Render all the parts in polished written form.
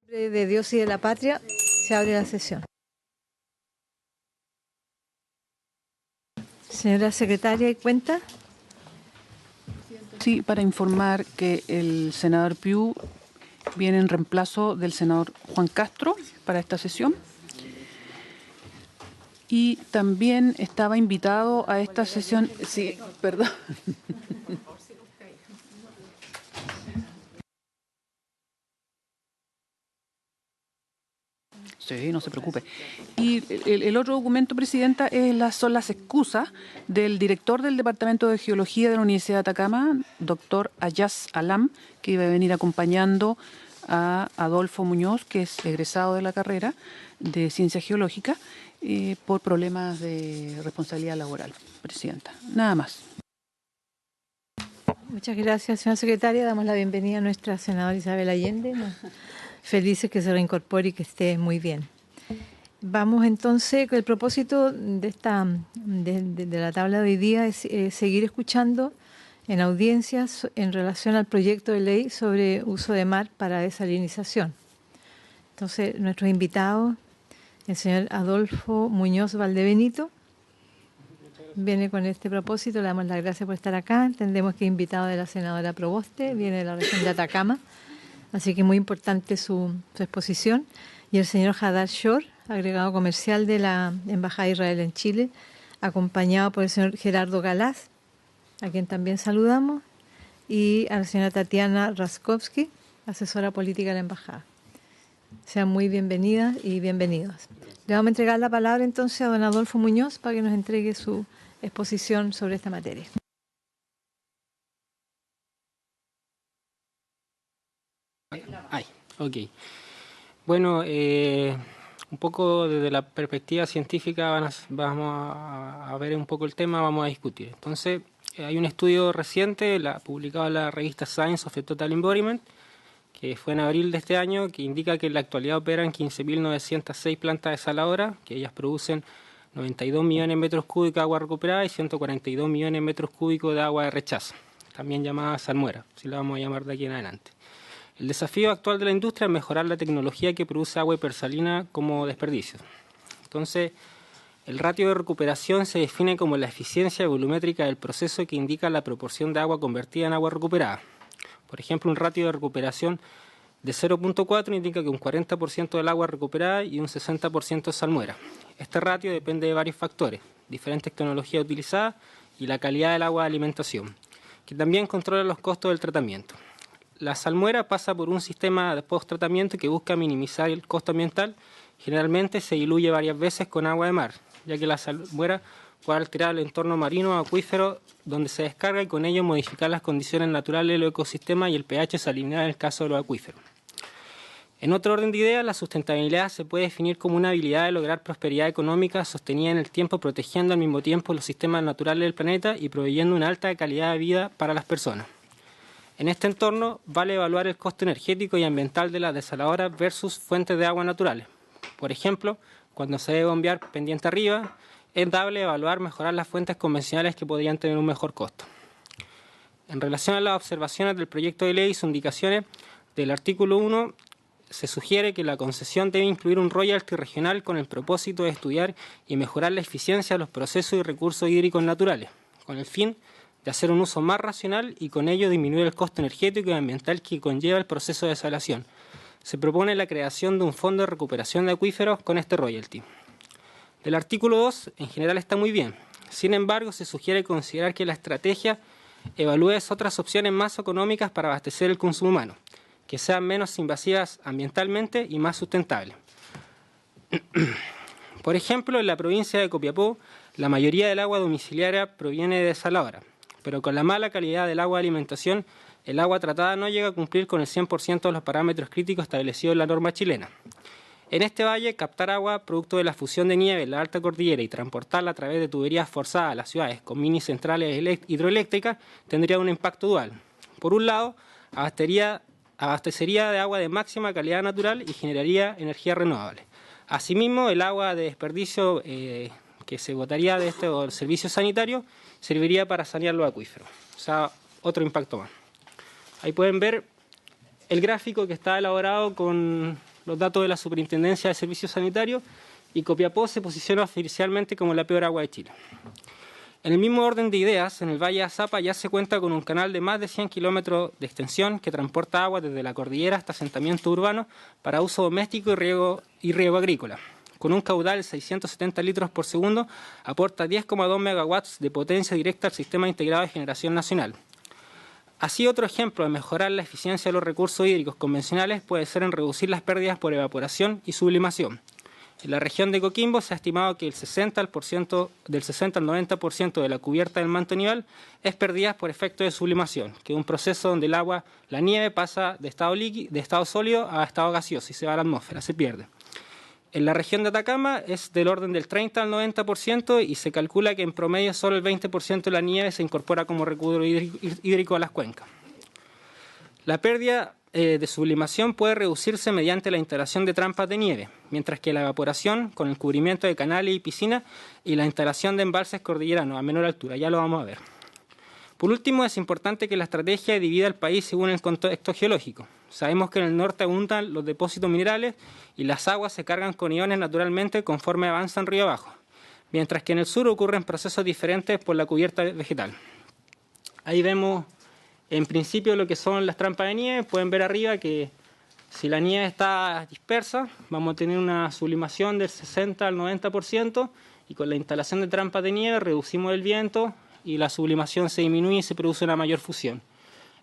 De Dios y de la Patria, se abre la sesión. Señora secretaria, ¿y cuenta? Sí, para informar que el senador Piu viene en reemplazo del senador Juan Castro para esta sesión. Y también estaba invitado a esta sesión... Sí, perdón. Sí, no se preocupe. Y el otro documento, Presidenta, son las excusas del director del Departamento de Geología de la Universidad de Atacama, doctor Ayaz Alam, que iba a venir acompañando a Adolfo Muñoz, que es egresado de la carrera de Ciencia Geológica, por problemas de responsabilidad laboral, Presidenta. Nada más. Muchas gracias, señora secretaria. Damos la bienvenida a nuestra senadora Isabel Allende. Felices que se reincorpore y que esté muy bien. Vamos entonces, el propósito de la tabla de hoy día es seguir escuchando en audiencias en relación al proyecto de ley sobre uso de mar para desalinización. Entonces, nuestros invitados, el señor Adolfo Muñoz Valdebenito, viene con este propósito. Le damos las gracias por estar acá. Entendemos que es invitado de la senadora Proboste, viene de la región de Atacama. Así que muy importante su exposición. Y el señor Hadar Shor, agregado comercial de la Embajada de Israel en Chile, acompañado por el señor Gerardo Galaz, a quien también saludamos, y a la señora Tatiana Raskovsky, asesora política de la Embajada. Sean muy bienvenidas y bienvenidos. Le vamos a entregar la palabra entonces a don Adolfo Muñoz para que nos entregue su exposición sobre esta materia. Ok. Bueno, un poco desde la perspectiva científica vamos a ver un poco el tema, vamos a discutir. Entonces, hay un estudio reciente publicado en la revista Science of the Total Embodiment, que fue en abril de este año, que indica que en la actualidad operan 15.906 plantas desaladoras, que ellas producen 92 millones de metros cúbicos de agua recuperada y 142 millones de metros cúbicos de agua de rechazo, también llamada salmuera, si la vamos a llamar de aquí en adelante. El desafío actual de la industria es mejorar la tecnología que produce agua hipersalina como desperdicio. Entonces, el ratio de recuperación se define como la eficiencia volumétrica del proceso que indica la proporción de agua convertida en agua recuperada. Por ejemplo, un ratio de recuperación de 0.4 indica que un 40% del agua es recuperada y un 60% es salmuera. Este ratio depende de varios factores, diferentes tecnologías utilizadas y la calidad del agua de alimentación, que también controla los costos del tratamiento. La salmuera pasa por un sistema de post-tratamiento que busca minimizar el costo ambiental. Generalmente se diluye varias veces con agua de mar, ya que la salmuera puede alterar el entorno marino o acuífero donde se descarga y con ello modificar las condiciones naturales del ecosistema y el pH salinidad en el caso de los acuíferos. En otro orden de ideas, la sustentabilidad se puede definir como una habilidad de lograr prosperidad económica sostenida en el tiempo, protegiendo al mismo tiempo los sistemas naturales del planeta y proveyendo una alta calidad de vida para las personas. En este entorno vale evaluar el costo energético y ambiental de las desaladoras versus fuentes de agua naturales. Por ejemplo, cuando se debe bombear pendiente arriba, es dable evaluar mejorar las fuentes convencionales que podrían tener un mejor costo. En relación a las observaciones del proyecto de ley y sus indicaciones del artículo 1, se sugiere que la concesión debe incluir un royalty regional con el propósito de estudiar y mejorar la eficiencia de los procesos y recursos hídricos naturales, con el fin de hacer un uso más racional y con ello disminuir el costo energético y ambiental que conlleva el proceso de desalación. Se propone la creación de un fondo de recuperación de acuíferos con este royalty. El artículo 2 en general está muy bien. Sin embargo, se sugiere considerar que la estrategia evalúe otras opciones más económicas para abastecer el consumo humano, que sean menos invasivas ambientalmente y más sustentables. Por ejemplo, en la provincia de Copiapó, la mayoría del agua domiciliaria proviene de desaladoras, pero con la mala calidad del agua de alimentación, el agua tratada no llega a cumplir con el 100% de los parámetros críticos establecidos en la norma chilena. En este valle, captar agua producto de la fusión de nieve en la alta cordillera y transportarla a través de tuberías forzadas a las ciudades con mini centrales hidroeléctricas tendría un impacto dual. Por un lado, abastecería de agua de máxima calidad natural y generaría energía renovable. Asimismo, el agua de desperdicio que se botaría de este servicio sanitario serviría para sanear los acuíferos. O sea, otro impacto más. Ahí pueden ver el gráfico que está elaborado con los datos de la Superintendencia de Servicios Sanitarios y Copiapó se posiciona oficialmente como la peor agua de Chile. En el mismo orden de ideas, en el Valle de Azapa ya se cuenta con un canal de más de 100 kilómetros de extensión que transporta agua desde la cordillera hasta asentamientos urbanos para uso doméstico y riego agrícola. Con un caudal de 670 litros por segundo, aporta 10,2 megawatts de potencia directa al Sistema Integrado de Generación Nacional. Así, otro ejemplo de mejorar la eficiencia de los recursos hídricos convencionales puede ser en reducir las pérdidas por evaporación y sublimación. En la región de Coquimbo se ha estimado que del 60 al 90% de la cubierta del manto nival es perdida por efecto de sublimación, que es un proceso donde la nieve pasa de estado sólido a estado gaseoso y se va a la atmósfera, se pierde. En la región de Atacama es del orden del 30 al 90% y se calcula que en promedio solo el 20% de la nieve se incorpora como recurso hídrico a las cuencas. La pérdida de sublimación puede reducirse mediante la instalación de trampas de nieve, mientras que la evaporación con el cubrimiento de canales y piscinas y la instalación de embalses cordilleranos a menor altura. Ya lo vamos a ver. Por último, es importante que la estrategia divida el país según el contexto geológico. Sabemos que en el norte abundan los depósitos minerales y las aguas se cargan con iones naturalmente conforme avanzan río abajo, mientras que en el sur ocurren procesos diferentes por la cubierta vegetal. Ahí vemos en principio lo que son las trampas de nieve. Pueden ver arriba que si la nieve está dispersa, vamos a tener una sublimación del 60 al 90% y con la instalación de trampas de nieve reducimos el viento y la sublimación se disminuye y se produce una mayor fusión.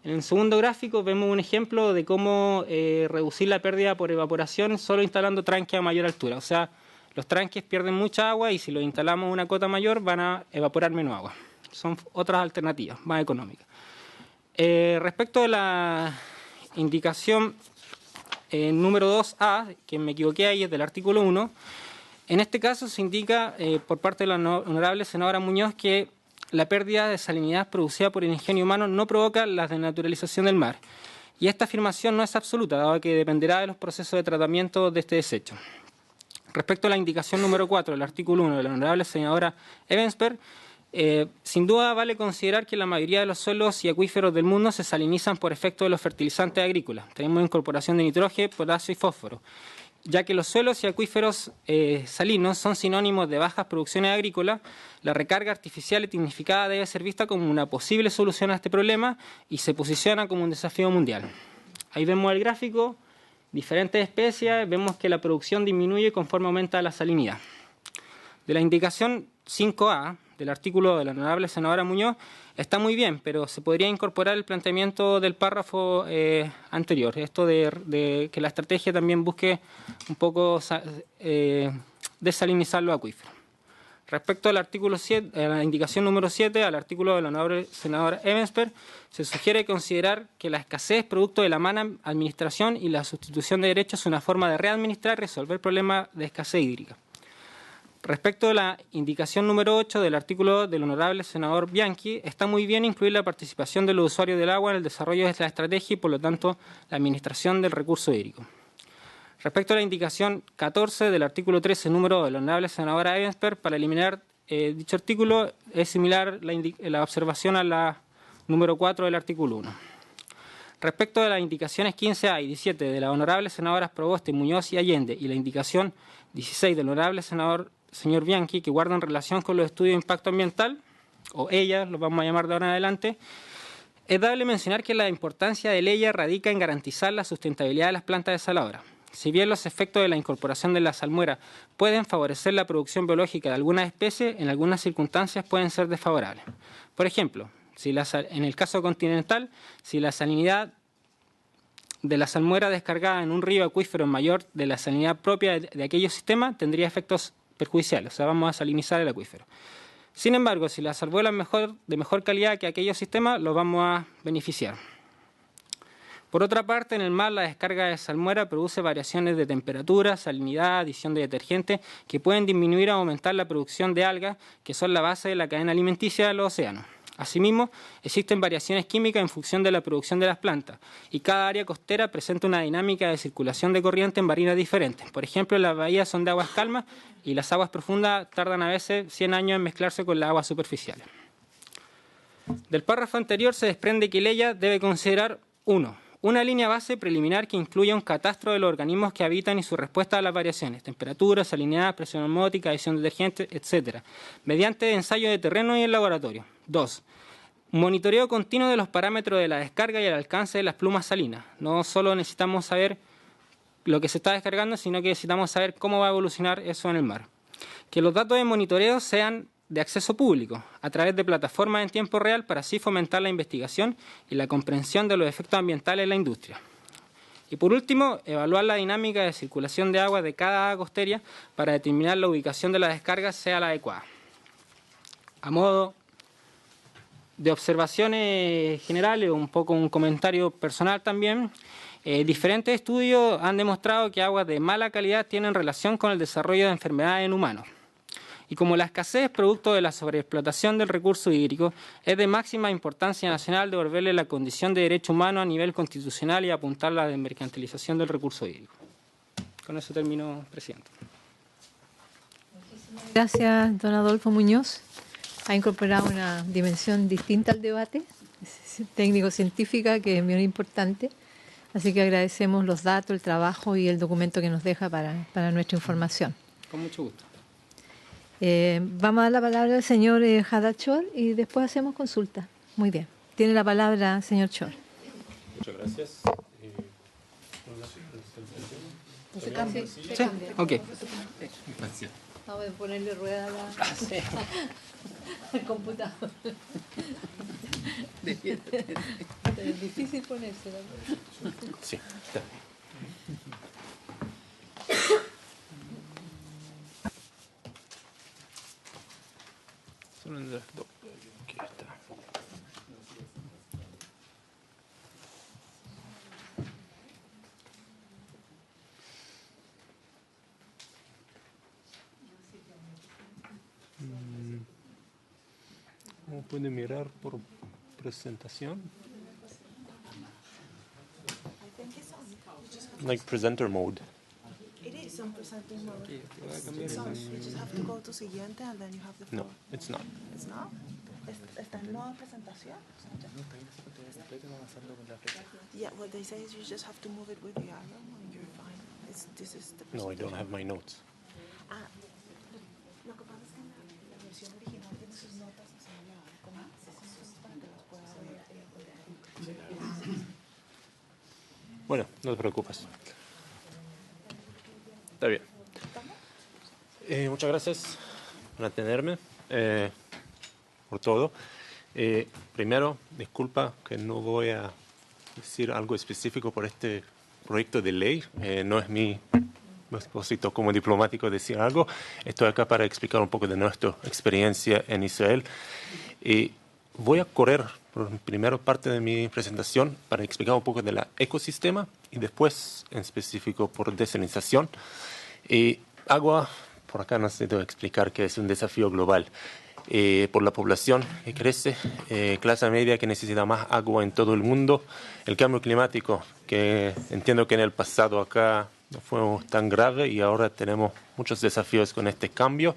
En el segundo gráfico vemos un ejemplo de cómo reducir la pérdida por evaporación solo instalando tranques a mayor altura. O sea, los tranques pierden mucha agua y si los instalamos a una cota mayor van a evaporar menos agua. Son otras alternativas más económicas. Respecto a la indicación número 2A, que me equivoqué ahí, es del artículo 1, en este caso se indica por parte de la honorable senadora Muñoz que la pérdida de salinidad producida por el ingenio humano no provoca la desnaturalización del mar. Y esta afirmación no es absoluta, dado que dependerá de los procesos de tratamiento de este desecho. Respecto a la indicación número 4 del artículo 1 de la honorable senadora Ebensper, sin duda vale considerar que la mayoría de los suelos y acuíferos del mundo se salinizan por efecto de los fertilizantes agrícolas. Tenemos incorporación de nitrógeno, potasio y fósforo, ya que los suelos y acuíferos salinos son sinónimos de bajas producciones agrícolas. La recarga artificial y tecnificada debe ser vista como una posible solución a este problema y se posiciona como un desafío mundial. Ahí vemos el gráfico, diferentes especies, vemos que la producción disminuye conforme aumenta la salinidad. De la indicación 5A del artículo de la honorable senadora Muñoz está muy bien, pero se podría incorporar el planteamiento del párrafo anterior, esto de que la estrategia también busque un poco desalinizar los acuíferos. Respecto al artículo 7, a la indicación número 7, al artículo de la honorable senadora Ebensper, se sugiere considerar que la escasez producto de la mala administración y la sustitución de derechos es una forma de readministrar y resolver problemas de escasez hídrica. Respecto a la indicación número 8 del artículo del honorable senador Bianchi, está muy bien incluir la participación de los usuarios del agua en el desarrollo de esta estrategia y, por lo tanto, la administración del recurso hídrico. Respecto a la indicación 14 del artículo 13, número de la honorable senadora Ebensper, para eliminar dicho artículo es similar la observación a la número 4 del artículo 1. Respecto a las indicaciones 15A y 17 de las honorables senadoras Proboste, Muñoz y Allende y la indicación 16 del honorable señor Bianchi, que guardan relación con los estudios de impacto ambiental, o ellas, los vamos a llamar de ahora en adelante, es dable mencionar que la importancia de ella radica en garantizar la sustentabilidad de las plantas desaladoras. Si bien los efectos de la incorporación de la salmuera pueden favorecer la producción biológica de algunas especies, en algunas circunstancias pueden ser desfavorables. Por ejemplo, en el caso continental, si la salinidad de la salmuera descargada en un río acuífero es mayor de la salinidad propia de aquellos sistemas, tendría efectos perjudiciales, o sea, vamos a salinizar el acuífero. Sin embargo, si la salmuera es de mejor calidad que aquellos sistemas, los vamos a beneficiar. Por otra parte, en el mar la descarga de salmuera produce variaciones de temperatura, salinidad, adición de detergentes que pueden disminuir o aumentar la producción de algas, que son la base de la cadena alimenticia de los océanos. Asimismo, existen variaciones químicas en función de la producción de las plantas y cada área costera presenta una dinámica de circulación de corriente en marinas diferentes. Por ejemplo, las bahías son de aguas calmas y las aguas profundas tardan a veces 100 años en mezclarse con las aguas superficiales. Del párrafo anterior se desprende que ella debe considerar 1. una línea base preliminar que incluya un catastro de los organismos que habitan y su respuesta a las variaciones, temperatura, salinidad, presión osmótica, adición de detergentes, etc., mediante ensayo de terreno y en laboratorio. 2. Un monitoreo continuo de los parámetros de la descarga y el alcance de las plumas salinas. No solo necesitamos saber lo que se está descargando, sino que necesitamos saber cómo va a evolucionar eso en el mar. Que los datos de monitoreo sean de acceso público, a través de plataformas en tiempo real, para así fomentar la investigación y la comprensión de los efectos ambientales en la industria. Y por último, evaluar la dinámica de circulación de agua de cada agua costera para determinar la ubicación de la descarga sea la adecuada. A modo de observaciones generales, un poco un comentario personal también, diferentes estudios han demostrado que aguas de mala calidad tienen relación con el desarrollo de enfermedades en humanos. Y como la escasez producto de la sobreexplotación del recurso hídrico, es de máxima importancia nacional devolverle la condición de derecho humano a nivel constitucional y apuntar a la desmercantilización del recurso hídrico. Con eso termino, presidente. Gracias, don Adolfo Muñoz. Ha incorporado una dimensión distinta al debate, técnico-científica, que es muy importante. Así que agradecemos los datos, el trabajo y el documento que nos deja para nuestra información. Con mucho gusto. Vamos a dar la palabra al señor Haddad Chor y después hacemos consulta. Muy bien. Tiene la palabra señor Chor. Muchas gracias. Sí, ok. Vamos a ponerle rueda al computador. Es difícil ponérsela. Sí, está. Solo en las dos. Aquí está. ¿Cómo puede mirar por presentación? Like presenter mode. It is on presenter mode. It's on. You just have to go to siguiente and then you have the No, phone. it's not. It's not? ¿Está en modo presentación? Yeah, what they say is you just have to move it with the arrow and you're fine. This is the No, I don't have my notes. Ah, lo que pasa es que la versión original tiene sus notas señaladas como para que las pueda ver. Bueno, no te preocupes. Está bien. Muchas gracias por atenderme, por todo. Primero, disculpa que no voy a decir algo específico por este proyecto de ley. No es mi propósito como diplomático decir algo. Estoy acá para explicar un poco de nuestra experiencia en Israel. Voy a correr por la primera parte de mi presentación para explicar un poco del ecosistema y después en específico por desalinización. Agua, por acá necesito explicar que es un desafío global. Por la población que crece, clase media que necesita más agua en todo el mundo, el cambio climático, que entiendo que en el pasado acá no fue tan grave y ahora tenemos muchos desafíos con este cambio.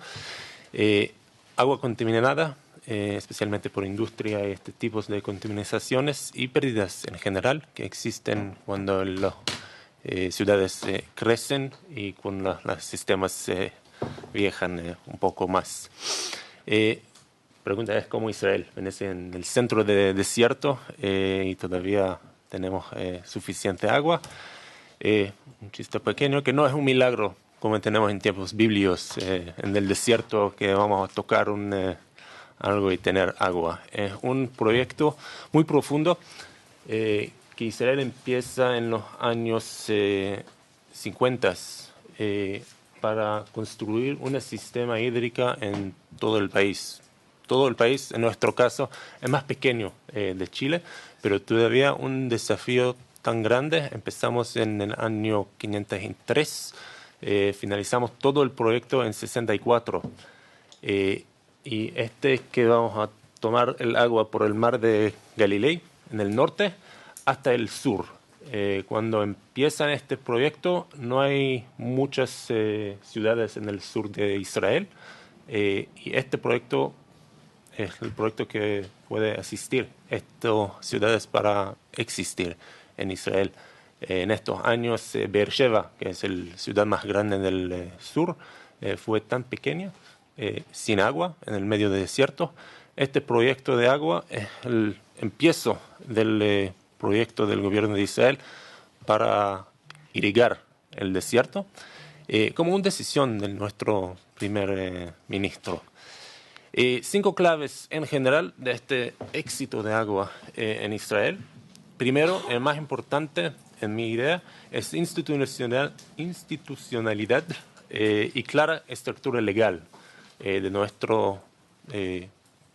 Agua contaminada, especialmente por industria y este tipo de contaminaciones y pérdidas en general que existen cuando las ciudades crecen y cuando los sistemas viajan un poco más. Pregunta es cómo Israel, venece en el centro del desierto y todavía tenemos suficiente agua. Un chiste pequeño que no es un milagro como tenemos en tiempos bíblicos en el desierto que vamos a tocar algo y tener agua. Es un proyecto muy profundo que Israel empieza en los años 50 para construir un sistema hídrico en todo el país. Todo el país, en nuestro caso, es más pequeño de Chile, pero todavía un desafío tan grande. Empezamos en el año 503, finalizamos todo el proyecto en 64. Y que vamos a tomar el agua por el mar de Galilei, en el norte, hasta el sur. Cuando empiezan este proyecto, no hay muchas ciudades en el sur de Israel. Y este proyecto es el proyecto que puede asistir a estas ciudades para existir. en Israel. En estos años, Beersheba, que es la ciudad más grande del sur, fue tan pequeña, sin agua, en el medio del desierto. Este proyecto de agua es el empiezo del proyecto del gobierno de Israel para irrigar el desierto, como una decisión de nuestro primer ministro. 5 claves en general de este éxito de agua en Israel. Primero, el más importante en mi idea es institucionalidad y clara estructura legal de nuestra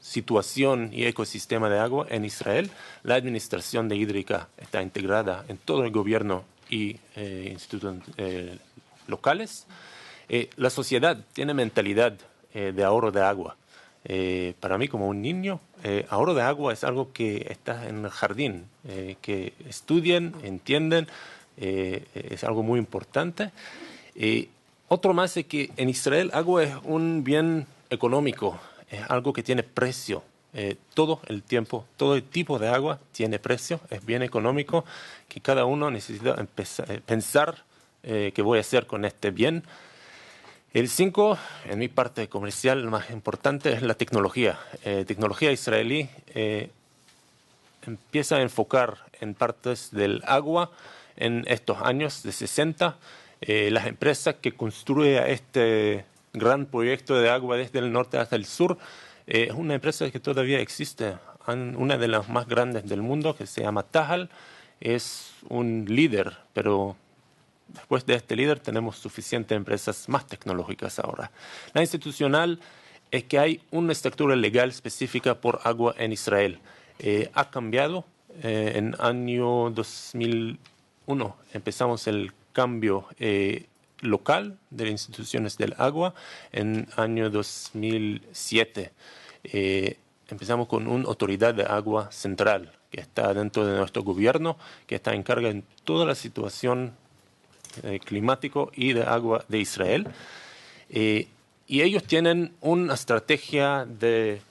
situación y ecosistema de agua en Israel. La administración de hídrica está integrada en todo el gobierno y institutos locales. La sociedad tiene mentalidad de ahorro de agua. Para mí, como un niño, ahorro de agua es algo que está en el jardín, que estudian, entienden, es algo muy importante. Otro más es que en Israel agua es un bien económico, es algo que tiene precio. Todo el tiempo, todo el tipo de agua tiene precio, es bien económico, que cada uno necesita pensar qué voy a hacer con este bien. El 5, en mi parte comercial, más importante es la tecnología. Tecnología israelí empieza a enfocar en partes del agua en estos años de 60. Las empresas que construyen este gran proyecto de agua desde el norte hasta el sur es una empresa que todavía existe, una de las más grandes del mundo, que se llama Tahal. Es un líder, pero después de este líder tenemos suficientes empresas más tecnológicas ahora. La institucional es que hay una estructura legal específica por agua en Israel. Ha cambiado. En año 2001 empezamos el cambio local de las instituciones del agua. En año 2007 empezamos con una autoridad de agua central que está dentro de nuestro gobierno, que está en carga en toda la situación climático y de agua de Israel. Y ellos tienen una estrategia de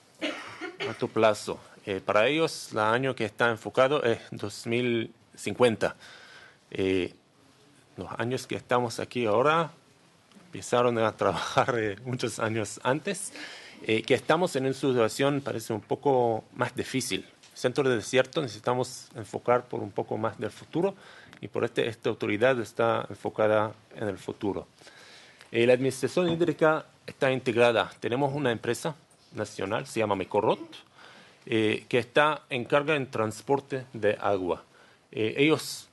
alto plazo. Para ellos, el año que está enfocado es 2050. Los años que estamos aquí ahora empezaron a trabajar muchos años antes. Que estamos en una situación parece un poco más difícil. Centro de desierto necesitamos enfocar por un poco más del futuro y por esta autoridad está enfocada en el futuro. La administración hídrica está integrada. Tenemos una empresa nacional, se llama Mekorot, que está en carga en transporte de agua. Ellos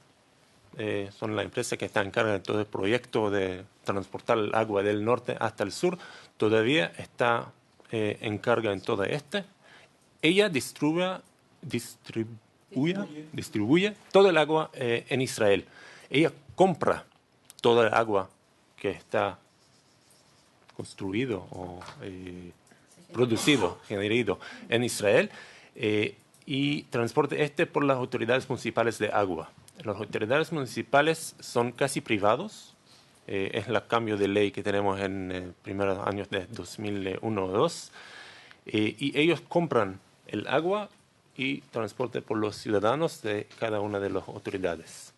son la empresa que está en carga de todo el proyecto de transportar el agua del norte hasta el sur. Todavía está en carga en todo este. Ella distribuye todo el agua en Israel. Ella compra todo el agua que está construido o producido, generado en Israel y transporta por las autoridades municipales de agua. Las autoridades municipales son casi privados. Es el cambio de ley que tenemos en primeros años de 2001 o 2002. Y ellos compran el agua y transporte por los ciudadanos de cada una de las autoridades.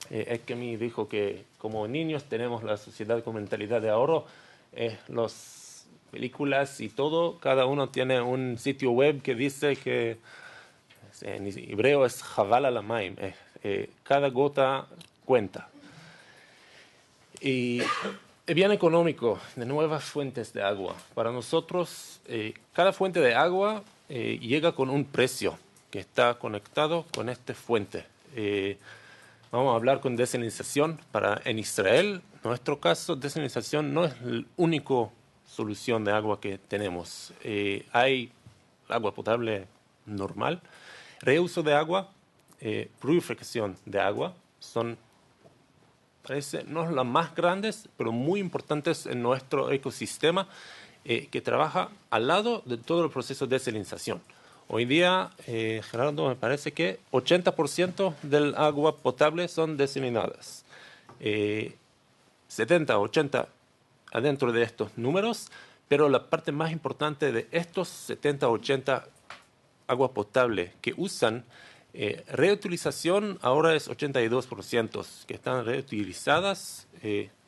Es que me dijo que como niños tenemos la sociedad con mentalidad de ahorro, las películas y todo, cada uno tiene un sitio web que dice que en hebreo es Chaval Alamaim, cada gota cuenta. Y es bien económico de nuevas fuentes de agua. Para nosotros, cada fuente de agua llega con un precio que está conectado con esta fuente. Vamos a hablar con desalinización. En Israel, en nuestro caso, desalinización no es la única solución de agua que tenemos. Hay agua potable normal, reuso de agua, purificación de agua, son no las más grandes, pero muy importantes en nuestro ecosistema, que trabaja al lado de todo el proceso de desalinización. Hoy día, Gerardo, me parece que 80% del agua potable son desalinadas. 70, 80 adentro de estos números, pero la parte más importante de estos 70, 80 agua potable que usan Reutilización ahora es 82%, que están reutilizadas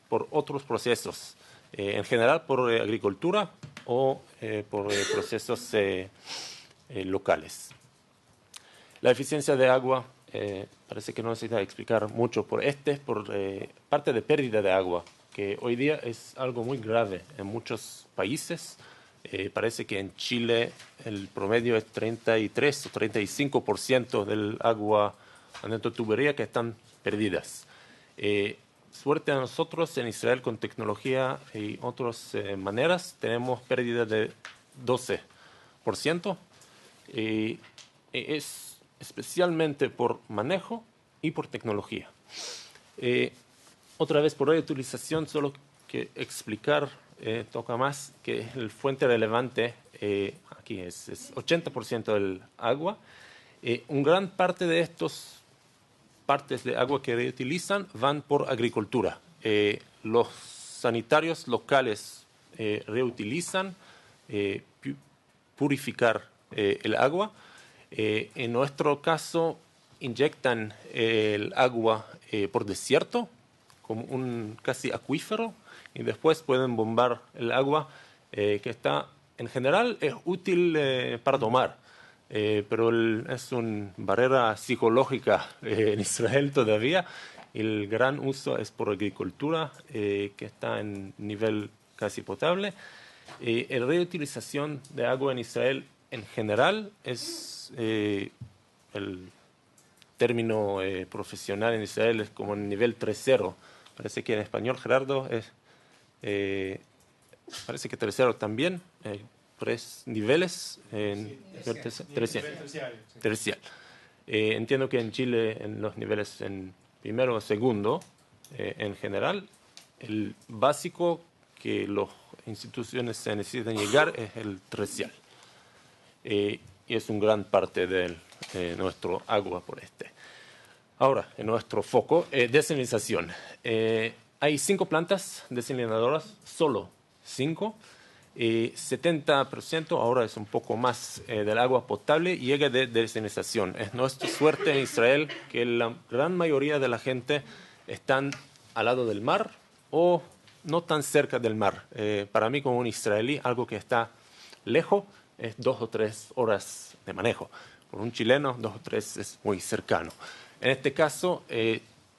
por otros procesos, en general por agricultura o por procesos locales. La eficiencia de agua, parece que no necesita explicar mucho por parte de pérdida de agua, que hoy día es algo muy grave en muchos países. Parece que en Chile el promedio es 33 o 35% del agua adentro de tubería que están perdidas. Suerte a nosotros en Israel con tecnología y otras maneras tenemos pérdida de 12%. Es especialmente por manejo y por tecnología. Otra vez por reutilización, solo que explicar toca más que el fuente relevante aquí es 80% del agua. Un gran parte de estos partes de agua que reutilizan van por agricultura. Los sanitarios locales reutilizan purificar el agua. En nuestro caso, inyectan el agua por desierto, como un casi acuífero, y después pueden bombar el agua que está, en general, es útil para tomar, pero es una barrera psicológica en Israel todavía. El gran uso es por agricultura, que está en nivel casi potable. La reutilización de agua en Israel, en general, es el término profesional en Israel es como en nivel 3.0. Parece que en español, Gerardo, parece que 3.0 también, 3 niveles. Tercial. Entiendo que en Chile, en los niveles en primero o segundo, en general, el básico que las instituciones se necesitan llegar es el tercial. Y es una gran parte de nuestro agua por Ahora, en nuestro foco, desalinización. Hay 5 plantas desalinadoras, solo 5. 70%, ahora es un poco más, del agua potable llega de desalinización. Es nuestra suerte en Israel que la gran mayoría de la gente están al lado del mar o no tan cerca del mar. Para mí, como un israelí, algo que está lejos es 2 o 3 horas de manejo. Por un chileno, 2 o 3 es muy cercano. En este caso,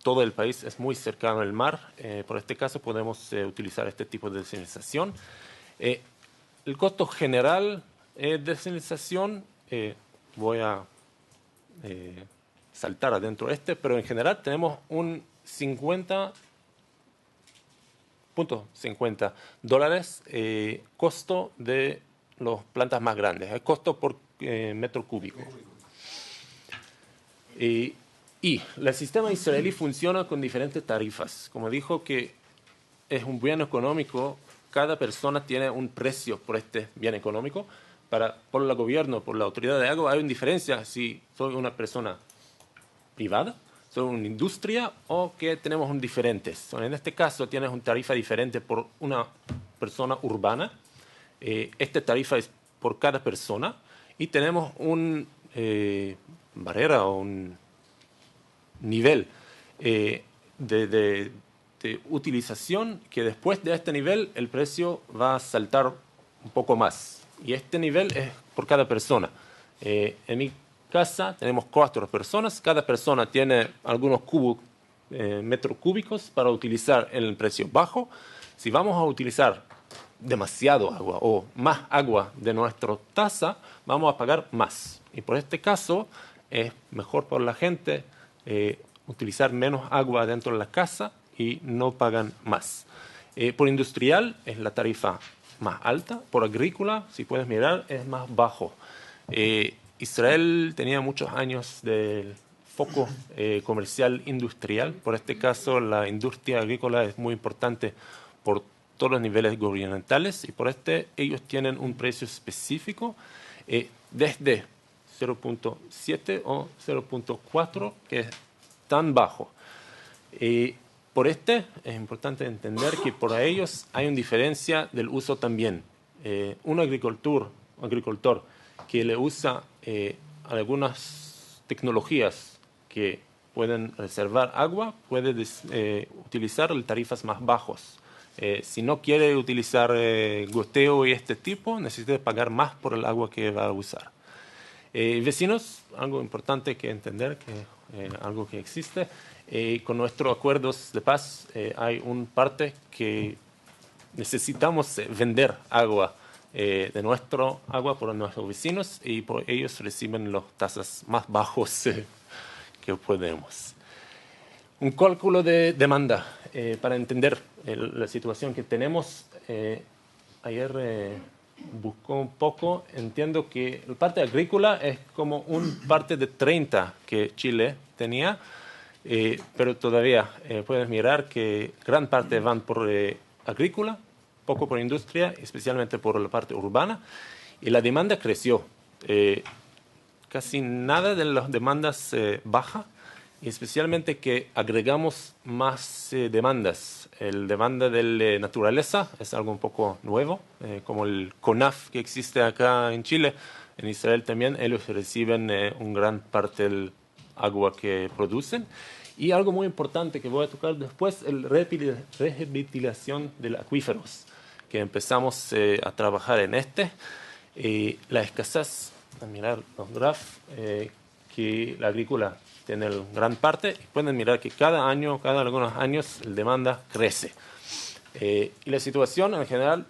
todo el país es muy cercano al mar. Por este caso, podemos utilizar este tipo de desalinización. El costo general de desalinización, voy a saltar adentro pero en general tenemos un $50 costo de las plantas más grandes, el costo por metro cúbico. Y el sistema israelí funciona con diferentes tarifas. Como dijo que es un bien económico, cada persona tiene un precio por este bien económico. Por el gobierno, por la autoridad de agua, hay una diferencia si soy una persona privada, soy una industria o que tenemos un diferentes. En este caso tienes una tarifa diferente por una persona urbana. Esta tarifa es por cada persona y tenemos un barrera o un nivel de utilización que después de este nivel el precio va a saltar un poco más. Y este nivel es por cada persona. En mi casa tenemos 4 personas. Cada persona tiene algunos metros cúbicos para utilizar en el precio bajo. Si vamos a utilizar demasiado agua o más agua de nuestra taza, vamos a pagar más. Y por este caso es mejor para la gente utilizar menos agua dentro de la casa y no pagan más. Por industrial es la tarifa más alta. Por agrícola, si puedes mirar, es más bajo. Israel tenía muchos años del foco comercial industrial. Por este caso, la industria agrícola es muy importante por todos los niveles gubernamentales y por ellos tienen un precio específico desde 0.7 o 0.4, que es tan bajo. Por es importante entender que por ellos hay una diferencia del uso también. Un agricultor que le usa algunas tecnologías que pueden reservar agua, puede utilizar tarifas más bajas. Si no quiere utilizar goteo y este tipo, necesita pagar más por el agua que va a usar. Vecinos, algo importante que entender, algo que existe, con nuestros acuerdos de paz hay una parte que necesitamos vender agua de nuestro agua por nuestros vecinos y por ellos reciben las tasas más bajos que podemos. Un cálculo de demanda para entender la situación que tenemos. Ayer buscó un poco, entiendo que la parte agrícola es como una parte de 30 que Chile tenía, pero todavía puedes mirar que gran parte van por agrícola, poco por industria, especialmente por la parte urbana, y la demanda creció. Casi nada de las demandas baja, y especialmente que agregamos más demandas. El demanda de la naturaleza es algo un poco nuevo, como el CONAF que existe acá en Chile. En Israel también ellos reciben una gran parte del agua que producen. Y algo muy importante que voy a tocar después, la rehabilitación de los acuíferos, que empezamos a trabajar en la escasez, a mirar los grafos, que la agrícola tiene gran parte, y pueden mirar que cada algunos años, la demanda crece. Y la situación en general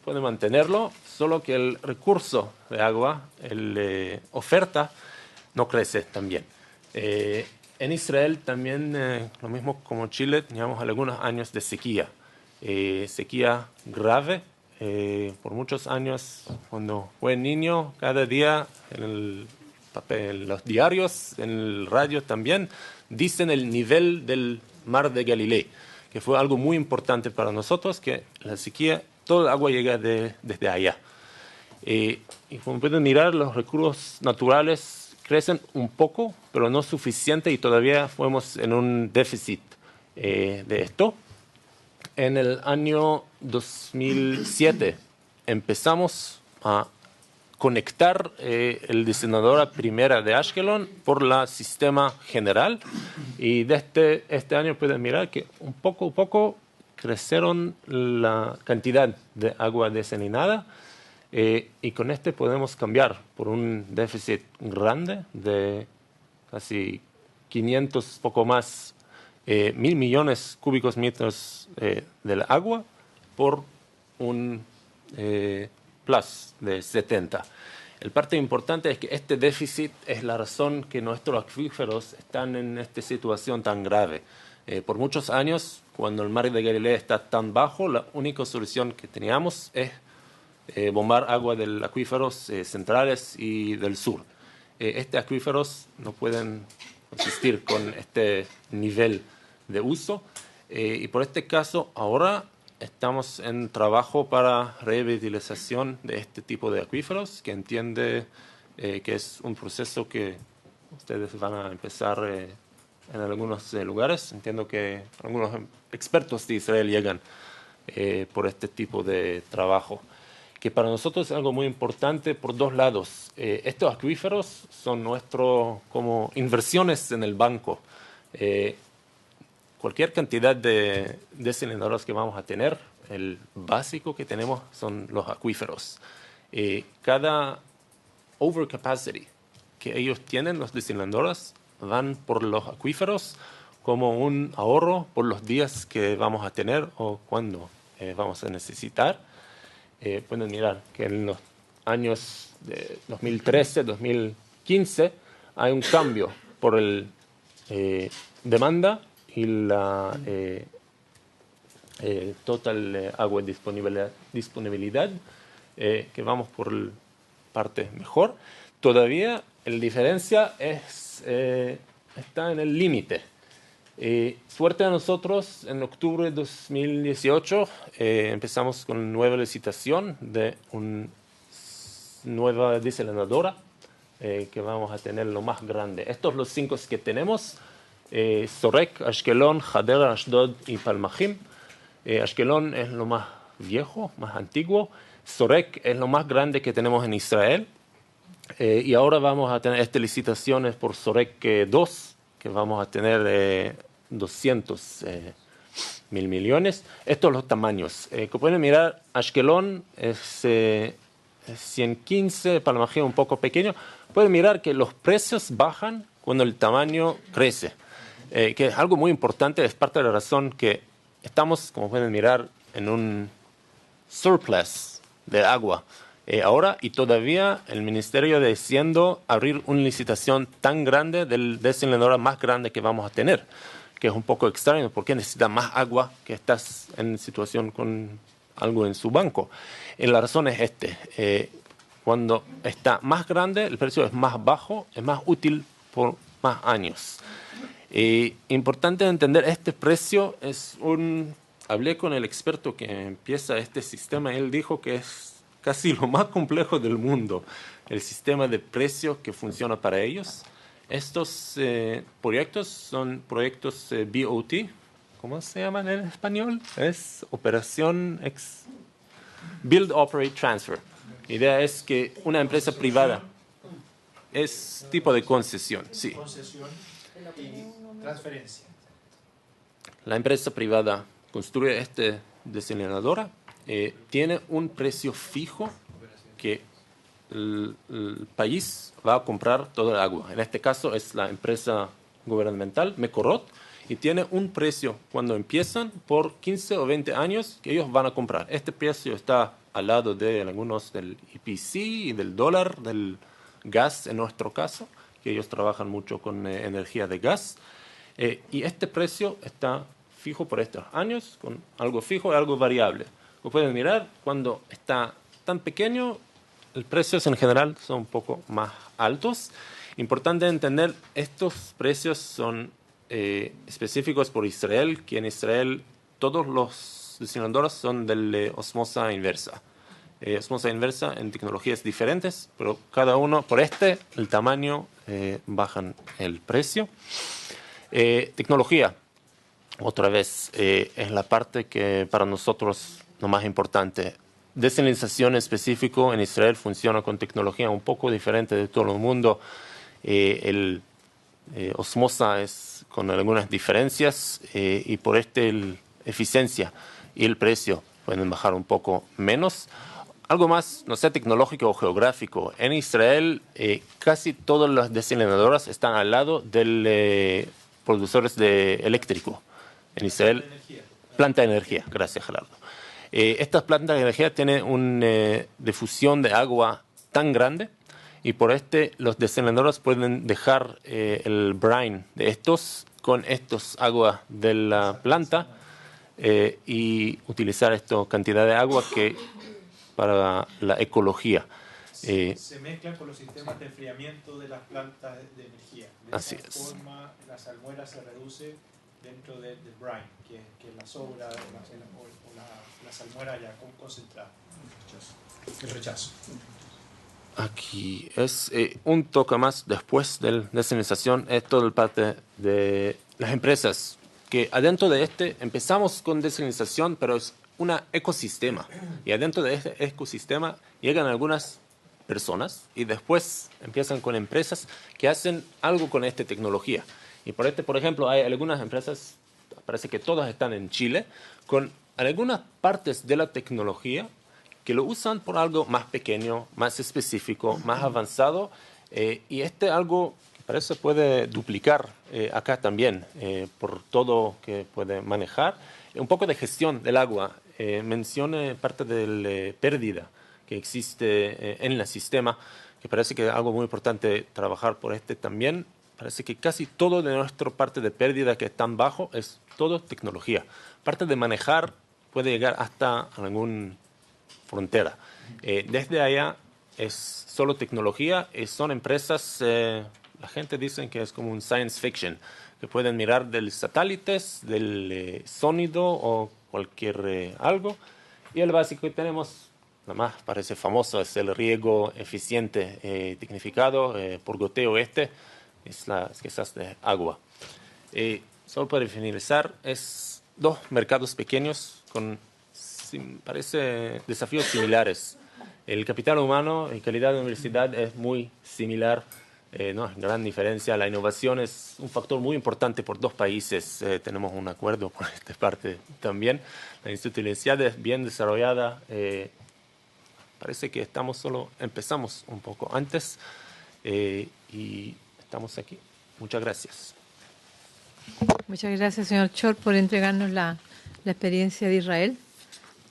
puede mantenerlo, solo que el recurso de agua, la oferta, no crece también. En Israel también, lo mismo como Chile, teníamos algunos años de sequía. Sequía grave por muchos años. Cuando fue niño, cada día en los diarios, en el radio también, dicen el nivel del mar de Galilea, que fue algo muy importante para nosotros, que la sequía, todo el agua llega desde allá. Y como pueden mirar, los recursos naturales crecen un poco, pero no suficiente, y todavía fuimos en un déficit de esto. En el año 2007 empezamos a conectar el desalinadora primera de Ashkelon por el sistema general, y desde este año pueden mirar que un poco a poco crecieron la cantidad de agua desalinada, y con podemos cambiar por un déficit grande de casi 500, poco más, 1.000 millones cúbicos metros del agua por un plus de 70. La parte importante es que este déficit es la razón que nuestros acuíferos están en esta situación tan grave. Por muchos años, cuando el mar de Galilea está tan bajo, la única solución que teníamos es bombar agua de los acuíferos centrales y del sur. Estos acuíferos no pueden consistir con este nivel de uso, y por este caso ahora estamos en trabajo para revitalización de este tipo de acuíferos, que entiende que es un proceso que ustedes van a empezar en algunos lugares. Entiendo que algunos expertos de Israel llegan por este tipo de trabajo, que para nosotros es algo muy importante por dos lados. Estos acuíferos son como inversiones en el banco. Cualquier cantidad de desalinadoras que vamos a tener, el básico que tenemos son los acuíferos. Cada overcapacity que ellos tienen, los desalinadoras, van por los acuíferos como un ahorro por los días que vamos a tener o cuando vamos a necesitar. Pueden mirar que en los años de 2013, 2015, hay un cambio por el demanda y la total agua disponibilidad, que vamos por la parte mejor. Todavía la diferencia está en el límite. Suerte a nosotros, en octubre de 2018 empezamos con una nueva licitación de una nueva desalinadora que vamos a tener lo más grande. Estos son los 5 que tenemos: Sorek, Ashkelon, Hadera, Ashdod y Palmachim. Ashkelon es lo más viejo, más antiguo. Sorek es lo más grande que tenemos en Israel. Y ahora vamos a tener estas licitaciones por SOREC 2, que vamos a tener 200 mil millones. Estos son los tamaños. Que pueden mirar, Ashkelon es 115, Palmajía un poco pequeño. Pueden mirar que los precios bajan cuando el tamaño crece, que es algo muy importante, es parte de la razón que estamos, como pueden mirar, en un surplus de agua ahora, y todavía el ministerio decidiendo abrir una licitación tan grande del desalinador más grande que vamos a tener, que es un poco extraño porque necesita más agua que estás en situación con algo en su banco. Y la razón es cuando está más grande el precio es más bajo, es más útil por más años. Importante entender, este precio es hablé con el experto que empieza este sistema y él dijo que es casi lo más complejo del mundo, el sistema de precios que funciona para ellos. Estos proyectos son proyectos BOT, ¿cómo se llaman en español? Es Operación Build, Operate, Transfer. La idea es que una empresa privada es tipo de concesión, sí. Concesión y transferencia. La empresa privada construye esta desalinadora, tiene un precio fijo que el país va a comprar toda el agua. En este caso es la empresa gubernamental, Mekorot, y tiene un precio cuando empiezan por 15 o 20 años que ellos van a comprar. Este precio está al lado de algunos del IPC y del dólar, del gas en nuestro caso, que ellos trabajan mucho con energía de gas. Y este precio está fijo por estos años, con algo fijo y algo variable. Como pueden mirar, cuando está tan pequeño, los precios en general son un poco más altos. Importante entender, estos precios son específicos por Israel, que en Israel todos los desalinadores son de osmosa inversa. Osmosa inversa en tecnologías diferentes, pero cada uno por el tamaño, bajan el precio. Tecnología, otra vez, es la parte que para nosotros lo más importante. Desalinización específico en Israel funciona con tecnología un poco diferente de todo el mundo. Osmosa es con algunas diferencias y por la eficiencia y el precio pueden bajar un poco menos. Algo más, no sé, tecnológico o geográfico. En Israel casi todas las desalinadoras están al lado de productores de eléctrico. En Israel, planta de energía. Gracias, Gerardo. Estas plantas de energía tienen una difusión de agua tan grande y por los desalinadores pueden dejar el brine de estos con estos aguas de la planta y utilizar esta cantidad de agua que para la ecología. Se mezclan con los sistemas de enfriamiento de las plantas de energía. De Así esa es. forma, la salmuera se reduce dentro del brine, que es la sobra la salmuera ya concentrada. El rechazo. Aquí es un toque más después de la desalinización, es toda la parte de las empresas, que adentro de empezamos con desalinización, pero es un ecosistema, y adentro de este ecosistema llegan algunas personas y después empiezan con empresas que hacen algo con esta tecnología. Y por ejemplo, hay algunas empresas, parece que todas están en Chile, con algunas partes de la tecnología que lo usan por algo más pequeño, más específico, más avanzado, y algo que parece puede duplicar acá también, por todo que puede manejar. Un poco de gestión del agua, mencione parte de la pérdida que existe en el sistema, que parece que es algo muy importante trabajar por también. Parece que casi todo de nuestra parte de pérdida que es tan bajo es todo tecnología. Parte de manejar puede llegar hasta alguna frontera. Desde allá es solo tecnología, son empresas, la gente dice que es como un science fiction, que pueden mirar del satélites, del sonido o cualquier algo. Y el básico que tenemos, nada más parece famoso, es el riego eficiente, tecnificado por goteo es quizás de agua. Solo para finalizar, dos mercados pequeños con, parece, desafíos similares. El capital humano y calidad de universidad es muy similar, no es gran diferencia. La innovación es un factor muy importante por dos países. Tenemos un acuerdo por esta parte también. La institucionalidad es bien desarrollada. Parece que empezamos un poco antes y estamos aquí. Muchas gracias. Muchas gracias, señor Chor, por entregarnos la experiencia de Israel,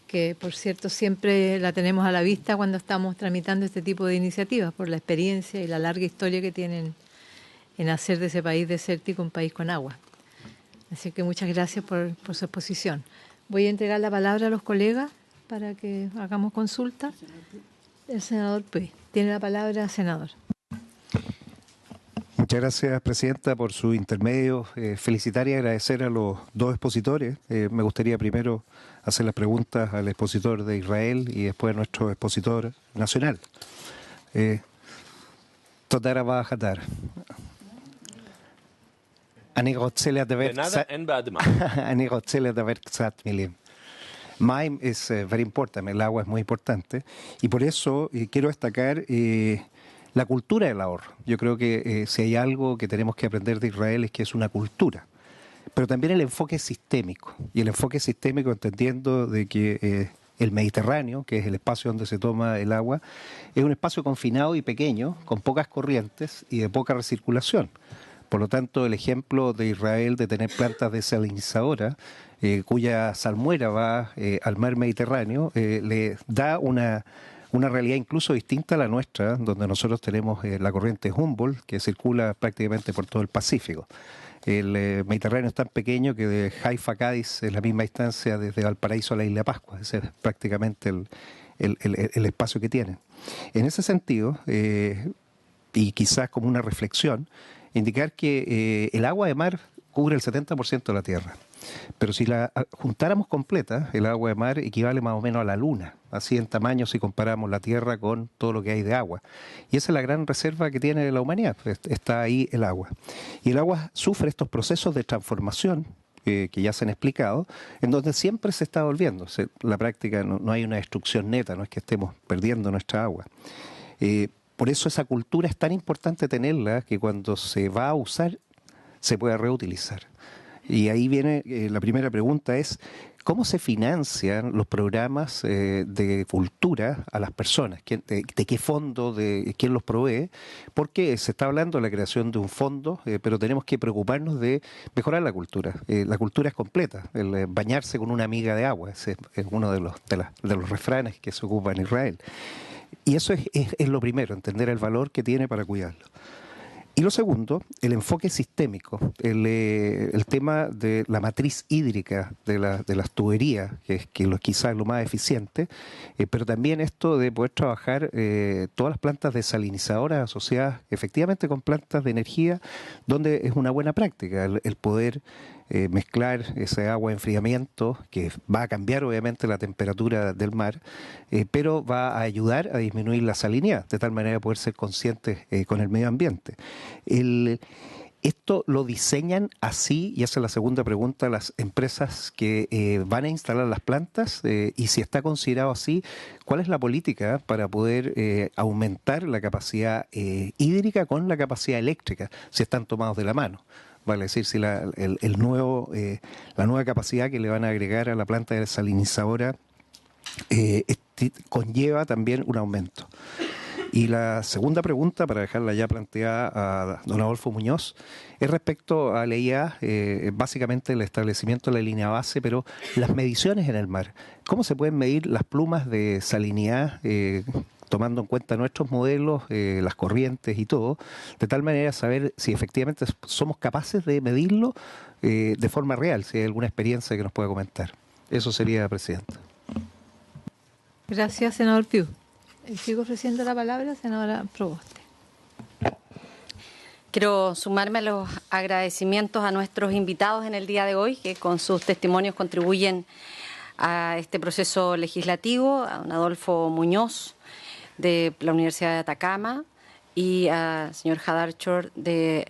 que por cierto siempre la tenemos a la vista cuando estamos tramitando este tipo de iniciativas, por la experiencia y la larga historia que tienen en hacer de ese país desértico un país con agua. Así que muchas gracias por su exposición. Voy a entregar la palabra a los colegas para que hagamos consulta. El senador Puy. Tiene la palabra, senador. Muchas gracias, Presidenta, por su intermedio. Felicitar y agradecer a los dos expositores. Me gustaría primero hacer las preguntas al expositor de Israel y después a nuestro expositor nacional. Todara Bajatar. אני רוצה לדבר קצת... אין בעד מה. אני רוצה לדבר קצת מילים. Mayim es very important, el agua es muy importante y por eso quiero destacar la cultura del ahorro. Yo creo que si hay algo que tenemos que aprender de Israel es que es una cultura, pero también el enfoque sistémico, y el enfoque sistémico entendiendo de que el Mediterráneo, que es el espacio donde se toma el agua, es un espacio confinado y pequeño, con pocas corrientes y de poca recirculación. Por lo tanto, el ejemplo de Israel de tener plantas desalinizadoras, cuya salmuera va al mar Mediterráneo, le da una realidad incluso distinta a la nuestra, donde nosotros tenemos la corriente Humboldt, que circula prácticamente por todo el Pacífico. El Mediterráneo es tan pequeño que de Haifa a Cádiz es la misma distancia desde Valparaíso a la Isla Pascua. Ese es prácticamente el espacio que tienen. En ese sentido, y quizás como una reflexión, indicar que el agua de mar cubre el 70% de la Tierra. Pero si la juntáramos completa, el agua de mar equivale más o menos a la Luna, así en tamaño si comparamos la Tierra con todo lo que hay de agua. Y esa es la gran reserva que tiene la humanidad, está ahí el agua. Y el agua sufre estos procesos de transformación que ya se han explicado, en donde siempre se está volviendo. La práctica no hay una destrucción neta, no es que estemos perdiendo nuestra agua. Por eso esa cultura es tan importante tenerla, que cuando se va a usar se pueda reutilizar. Y ahí viene la primera pregunta, es ¿cómo se financian los programas de cultura a las personas? ¿De qué fondo? ¿Quién los provee? Porque se está hablando de la creación de un fondo, pero tenemos que preocuparnos de mejorar la cultura. La cultura es completa, el bañarse con una amiga de agua, ese es uno de los refranes que se ocupa en Israel. Y eso es lo primero, entender el valor que tiene para cuidarlo. Y lo segundo, el enfoque sistémico, el tema de la matriz hídrica de las tuberías, que quizás es lo más eficiente, pero también esto de poder trabajar todas las plantas desalinizadoras asociadas efectivamente con plantas de energía, donde es una buena práctica el poder mezclar ese agua de enfriamiento, que va a cambiar obviamente la temperatura del mar, pero va a ayudar a disminuir la salinidad, de tal manera poder ser conscientes con el medio ambiente. Esto lo diseñan así, y esa es la segunda pregunta, las empresas que van a instalar las plantas, y si está considerado así, ¿cuál es la política para poder aumentar la capacidad hídrica con la capacidad eléctrica, si están tomados de la mano? Vale decir, si la nueva capacidad que le van a agregar a la planta desalinizadora conlleva también un aumento. Y la segunda pregunta, para dejarla ya planteada a don Adolfo Muñoz, es respecto a la IA, básicamente el establecimiento de la línea base, pero las mediciones en el mar. ¿Cómo se pueden medir las plumas de salinidad, tomando en cuenta nuestros modelos, las corrientes y todo, de tal manera saber si efectivamente somos capaces de medirlo de forma real, si hay alguna experiencia que nos pueda comentar? Eso sería, Presidenta. Gracias, senador Piu. Sigo ofreciendo la palabra, senadora Proboste. Quiero sumarme a los agradecimientos a nuestros invitados en el día de hoy, que con sus testimonios contribuyen a este proceso legislativo, a don Adolfo Muñoz, de la Universidad de Atacama, y al señor Hadar Chor, de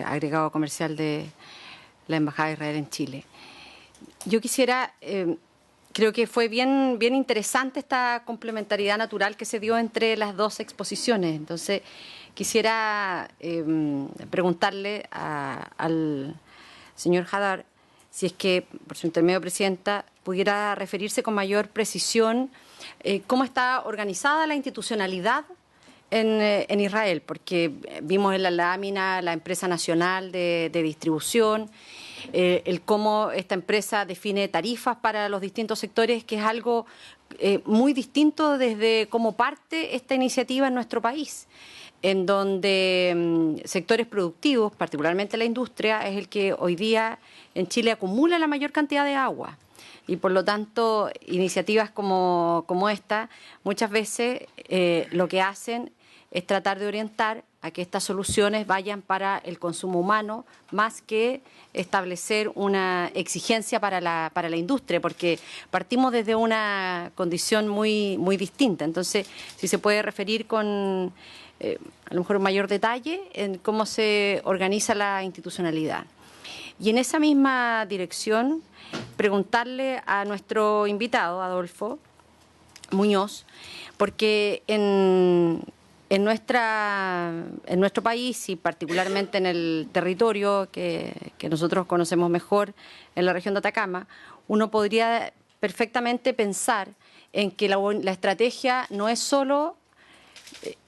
agregado comercial de la Embajada de Israel en Chile. Yo quisiera creo que fue bien interesante esta complementariedad natural que se dio entre las dos exposiciones. Entonces, quisiera preguntarle al señor Hadar si es que, por su intermedio, Presidenta, pudiera referirse con mayor precisión cómo está organizada la institucionalidad en Israel, porque vimos en la lámina la empresa nacional de distribución, el cómo esta empresa define tarifas para los distintos sectores, que es algo muy distinto desde cómo parte esta iniciativa en nuestro país, en donde sectores productivos, particularmente la industria, es el que hoy día en Chile acumula la mayor cantidad de agua. Y por lo tanto, iniciativas como esta muchas veces lo que hacen es tratar de orientar a que estas soluciones vayan para el consumo humano, más que establecer una exigencia para la industria, porque partimos desde una condición muy distinta. Entonces, si se puede referir con a lo mejor un mayor detalle en cómo se organiza la institucionalidad. Y en esa misma dirección, preguntarle a nuestro invitado, Adolfo Muñoz, porque en nuestro país y particularmente en el territorio que nosotros conocemos mejor, en la región de Atacama, uno podría perfectamente pensar en que la estrategia no es solo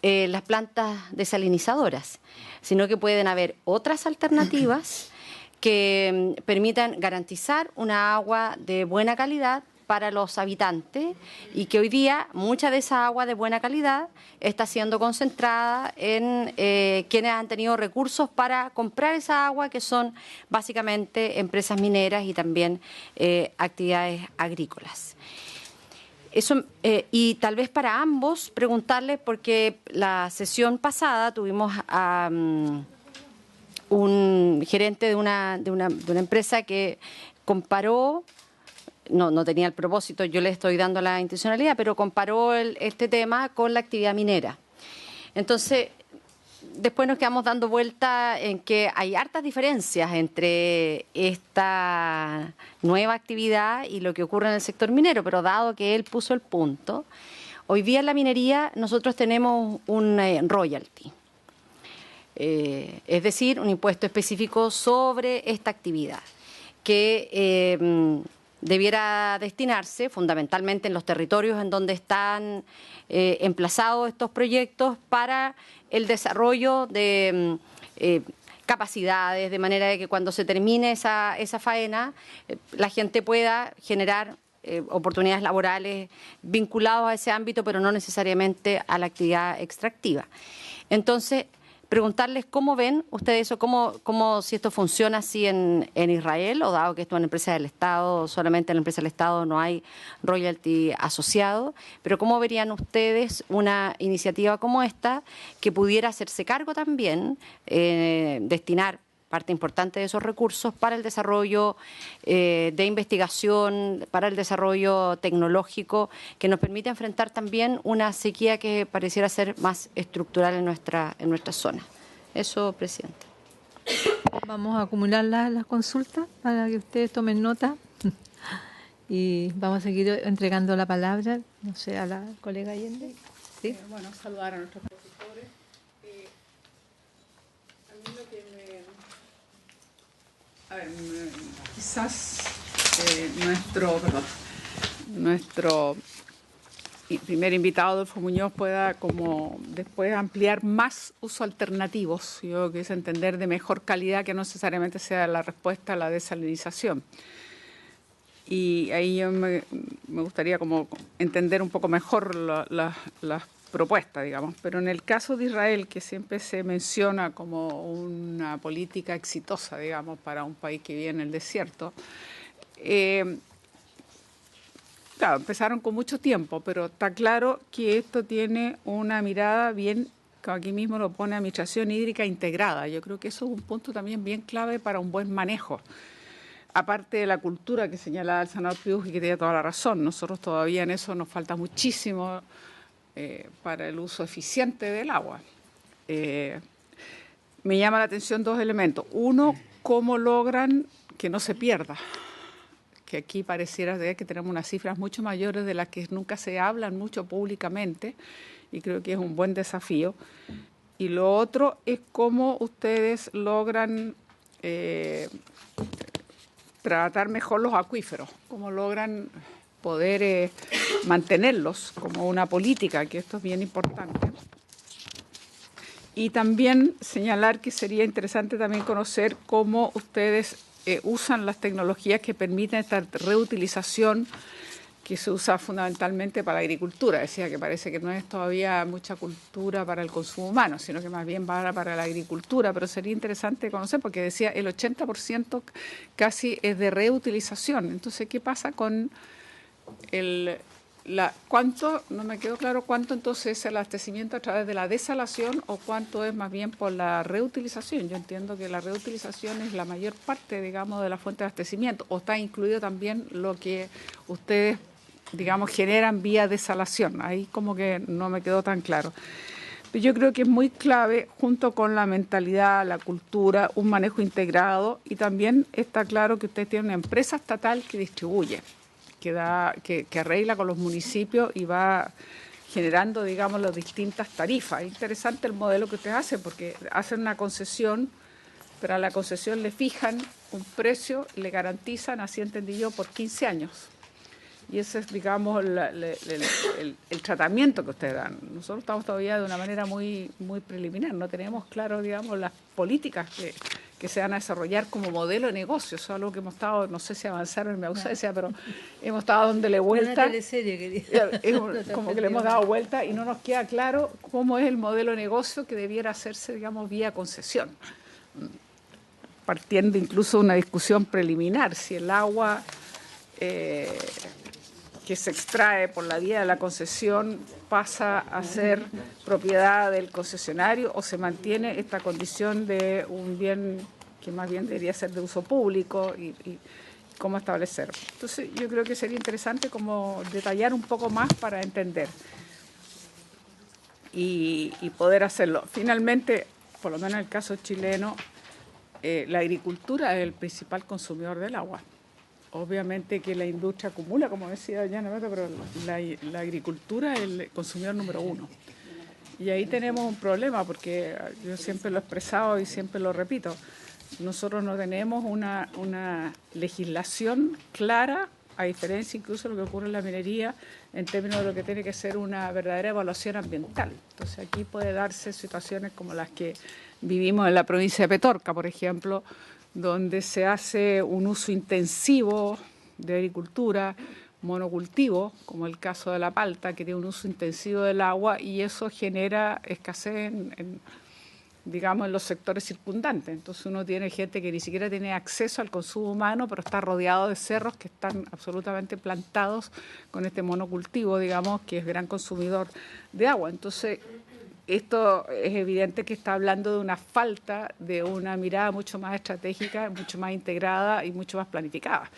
las plantas desalinizadoras, sino que pueden haber otras alternativas que permitan garantizar una agua de buena calidad para los habitantes y que hoy día mucha de esa agua de buena calidad está siendo concentrada en quienes han tenido recursos para comprar esa agua, que son básicamente empresas mineras y también actividades agrícolas. Eso, y tal vez para ambos preguntarles, porque la sesión pasada tuvimos a un gerente de una empresa que comparó, no tenía el propósito, yo le estoy dando la intencionalidad, pero comparó este tema con la actividad minera. Entonces, después nos quedamos dando vuelta en que hay hartas diferencias entre esta nueva actividad y lo que ocurre en el sector minero, pero dado que él puso el punto, hoy día en la minería nosotros tenemos un royalty, es decir, un impuesto específico sobre esta actividad, que debiera destinarse fundamentalmente en los territorios en donde están emplazados estos proyectos para el desarrollo de capacidades, de manera de que cuando se termine esa faena, la gente pueda generar oportunidades laborales vinculadas a ese ámbito, pero no necesariamente a la actividad extractiva. Entonces, preguntarles cómo ven ustedes o cómo si esto funciona así en Israel, o dado que esto es una empresa del Estado, solamente en la empresa del Estado no hay royalty asociado, pero cómo verían ustedes una iniciativa como esta que pudiera hacerse cargo también, destinar parte importante de esos recursos para el desarrollo de investigación, para el desarrollo tecnológico, que nos permite enfrentar también una sequía que pareciera ser más estructural en nuestra zona. Eso, Presidente. Vamos a acumular las consultas para que ustedes tomen nota y vamos a seguir entregando la palabra, no sé, a la colega Allende. ¿Sí? Bueno, saludar a nuestros profesores. A mí lo que quizás nuestro primer invitado, Adolfo Muñoz, pueda como después ampliar más usos alternativos. Yo creo que es entender de mejor calidad, que no necesariamente sea la respuesta a la desalinización. Y ahí yo me gustaría como entender un poco mejor las propuestas, digamos. Pero en el caso de Israel, que siempre se menciona como una política exitosa, digamos, para un país que vive en el desierto, claro, empezaron con mucho tiempo, pero está claro que esto tiene una mirada bien, como aquí mismo lo pone, administración hídrica integrada. Yo creo que eso es un punto también bien clave para un buen manejo. Aparte de la cultura que señalaba el senador Pius, y que tiene toda la razón, nosotros todavía en eso nos falta muchísimo para el uso eficiente del agua. Me llama la atención dos elementos. Uno, cómo logran que no se pierda, que aquí pareciera que tenemos unas cifras mucho mayores de las que nunca se hablan mucho públicamente, y creo que es un buen desafío. Y lo otro es cómo ustedes logran tratar mejor los acuíferos, cómo logran poder mantenerlos como una política, que esto es bien importante. Y también señalar que sería interesante también conocer cómo ustedes usan las tecnologías que permiten esta reutilización que se usa fundamentalmente para la agricultura. Decía que parece que no es todavía mucha cultura para el consumo humano, sino que más bien va para la agricultura, pero sería interesante conocer, porque decía el 80% casi es de reutilización. Entonces, ¿qué pasa con cuánto, no me quedó claro cuánto entonces es el abastecimiento a través de la desalación o cuánto es más bien por la reutilización? Yo entiendo que la reutilización es la mayor parte, digamos, de la fuente de abastecimiento, o está incluido también lo que ustedes, digamos, generan vía desalación. Ahí como que no me quedó tan claro. Yo creo que es muy clave, junto con la mentalidad, la cultura, un manejo integrado, y también está claro que ustedes tienen una empresa estatal que distribuye, que arregla con los municipios y va generando, digamos, las distintas tarifas. Es interesante el modelo que ustedes hacen, porque hacen una concesión, pero a la concesión le fijan un precio, le garantizan, así entendí yo, por 15 años. Y ese es, digamos, el tratamiento que ustedes dan. Nosotros estamos todavía de una manera muy, muy preliminar. No tenemos claro, digamos, las políticas que se van a desarrollar como modelo de negocio. Eso es algo que hemos estado, no sé si avanzaron en mi ausencia, pero hemos estado dándole vuelta. Una teleserie, querida. Como que le hemos dado vuelta y no nos queda claro cómo es el modelo de negocio que debiera hacerse, digamos, vía concesión. Partiendo incluso de una discusión preliminar, si el agua que se extrae por la vía de la concesión pasa a ser propiedad del concesionario o se mantiene esta condición de un bien que más bien debería ser de uso público, y cómo establecerlo. Entonces yo creo que sería interesante como detallar un poco más para entender y poder hacerlo. Finalmente, por lo menos en el caso chileno, la agricultura es el principal consumidor del agua. Obviamente que la industria acumula, como decía doña Neveta, pero la agricultura es el consumidor número uno. Y ahí tenemos un problema, porque yo siempre lo he expresado y siempre lo repito. Nosotros no tenemos una legislación clara, a diferencia incluso de lo que ocurre en la minería, en términos de lo que tiene que ser una verdadera evaluación ambiental. Entonces aquí puede darse situaciones como las que vivimos en la provincia de Petorca, por ejemplo, donde se hace un uso intensivo de agricultura, monocultivo, como el caso de la palta, que tiene un uso intensivo del agua, y eso genera escasez digamos, en los sectores circundantes. Entonces uno tiene gente que ni siquiera tiene acceso al consumo humano, pero está rodeado de cerros que están absolutamente plantados con este monocultivo, digamos, que es gran consumidor de agua. Entonces, esto es evidente que está hablando de una falta de una mirada mucho más estratégica, mucho más integrada y mucho más planificada.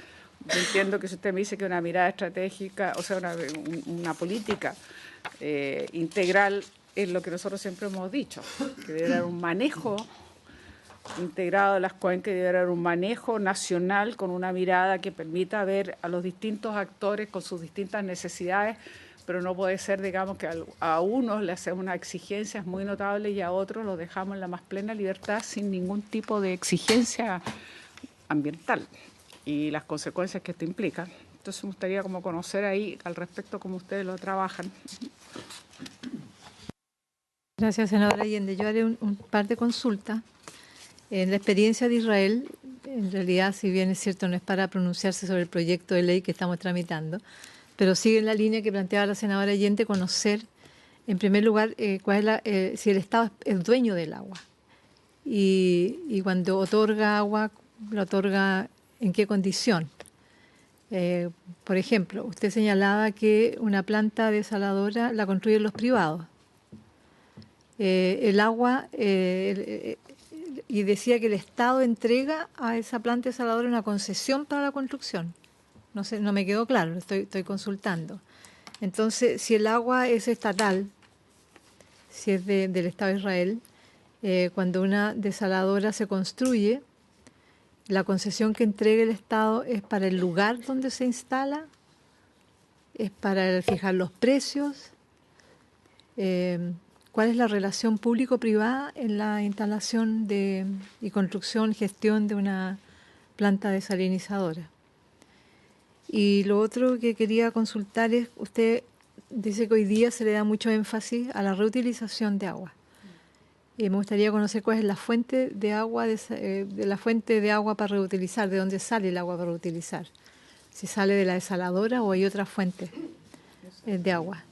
Yo entiendo que si usted me dice que una mirada estratégica, o sea, una política integral, es lo que nosotros siempre hemos dicho, que debe haber un manejo integrado de las cuencas, debe haber un manejo nacional con una mirada que permita ver a los distintos actores con sus distintas necesidades, pero no puede ser, digamos, que a unos le hacemos unas exigencias muy notables y a otros los dejamos en la más plena libertad sin ningún tipo de exigencia ambiental y las consecuencias que esto implica. Entonces me gustaría como conocer ahí al respecto cómo ustedes lo trabajan. Gracias, senadora Allende. Yo haré un par de consultas. En la experiencia de Israel, en realidad, si bien es cierto, no es para pronunciarse sobre el proyecto de ley que estamos tramitando, pero sigue en la línea que planteaba la senadora Allende, conocer, en primer lugar, cuál es si el Estado es dueño del agua. Y cuando otorga agua, lo otorga en qué condición. Por ejemplo, usted señalaba que una planta desaladora la construyen los privados. El agua, y decía que el Estado entrega a esa planta desaladora una concesión para la construcción. No sé, no me quedó claro, estoy consultando. Entonces, si el agua es estatal, si es del Estado de Israel, cuando una desaladora se construye, ¿La concesión que entregue el Estado es para el lugar donde se instala? ¿Es para fijar los precios? ¿Cuál es la relación público-privada en la instalación y construcción, gestión de una planta desalinizadora? Y lo otro que quería consultar es, usted dice que hoy día se le da mucho énfasis a la reutilización de agua. Me gustaría conocer cuál es la fuente de agua, la fuente de agua para reutilizar, de dónde sale el agua para reutilizar. Si sale de la desaladora o hay otras fuentes de agua.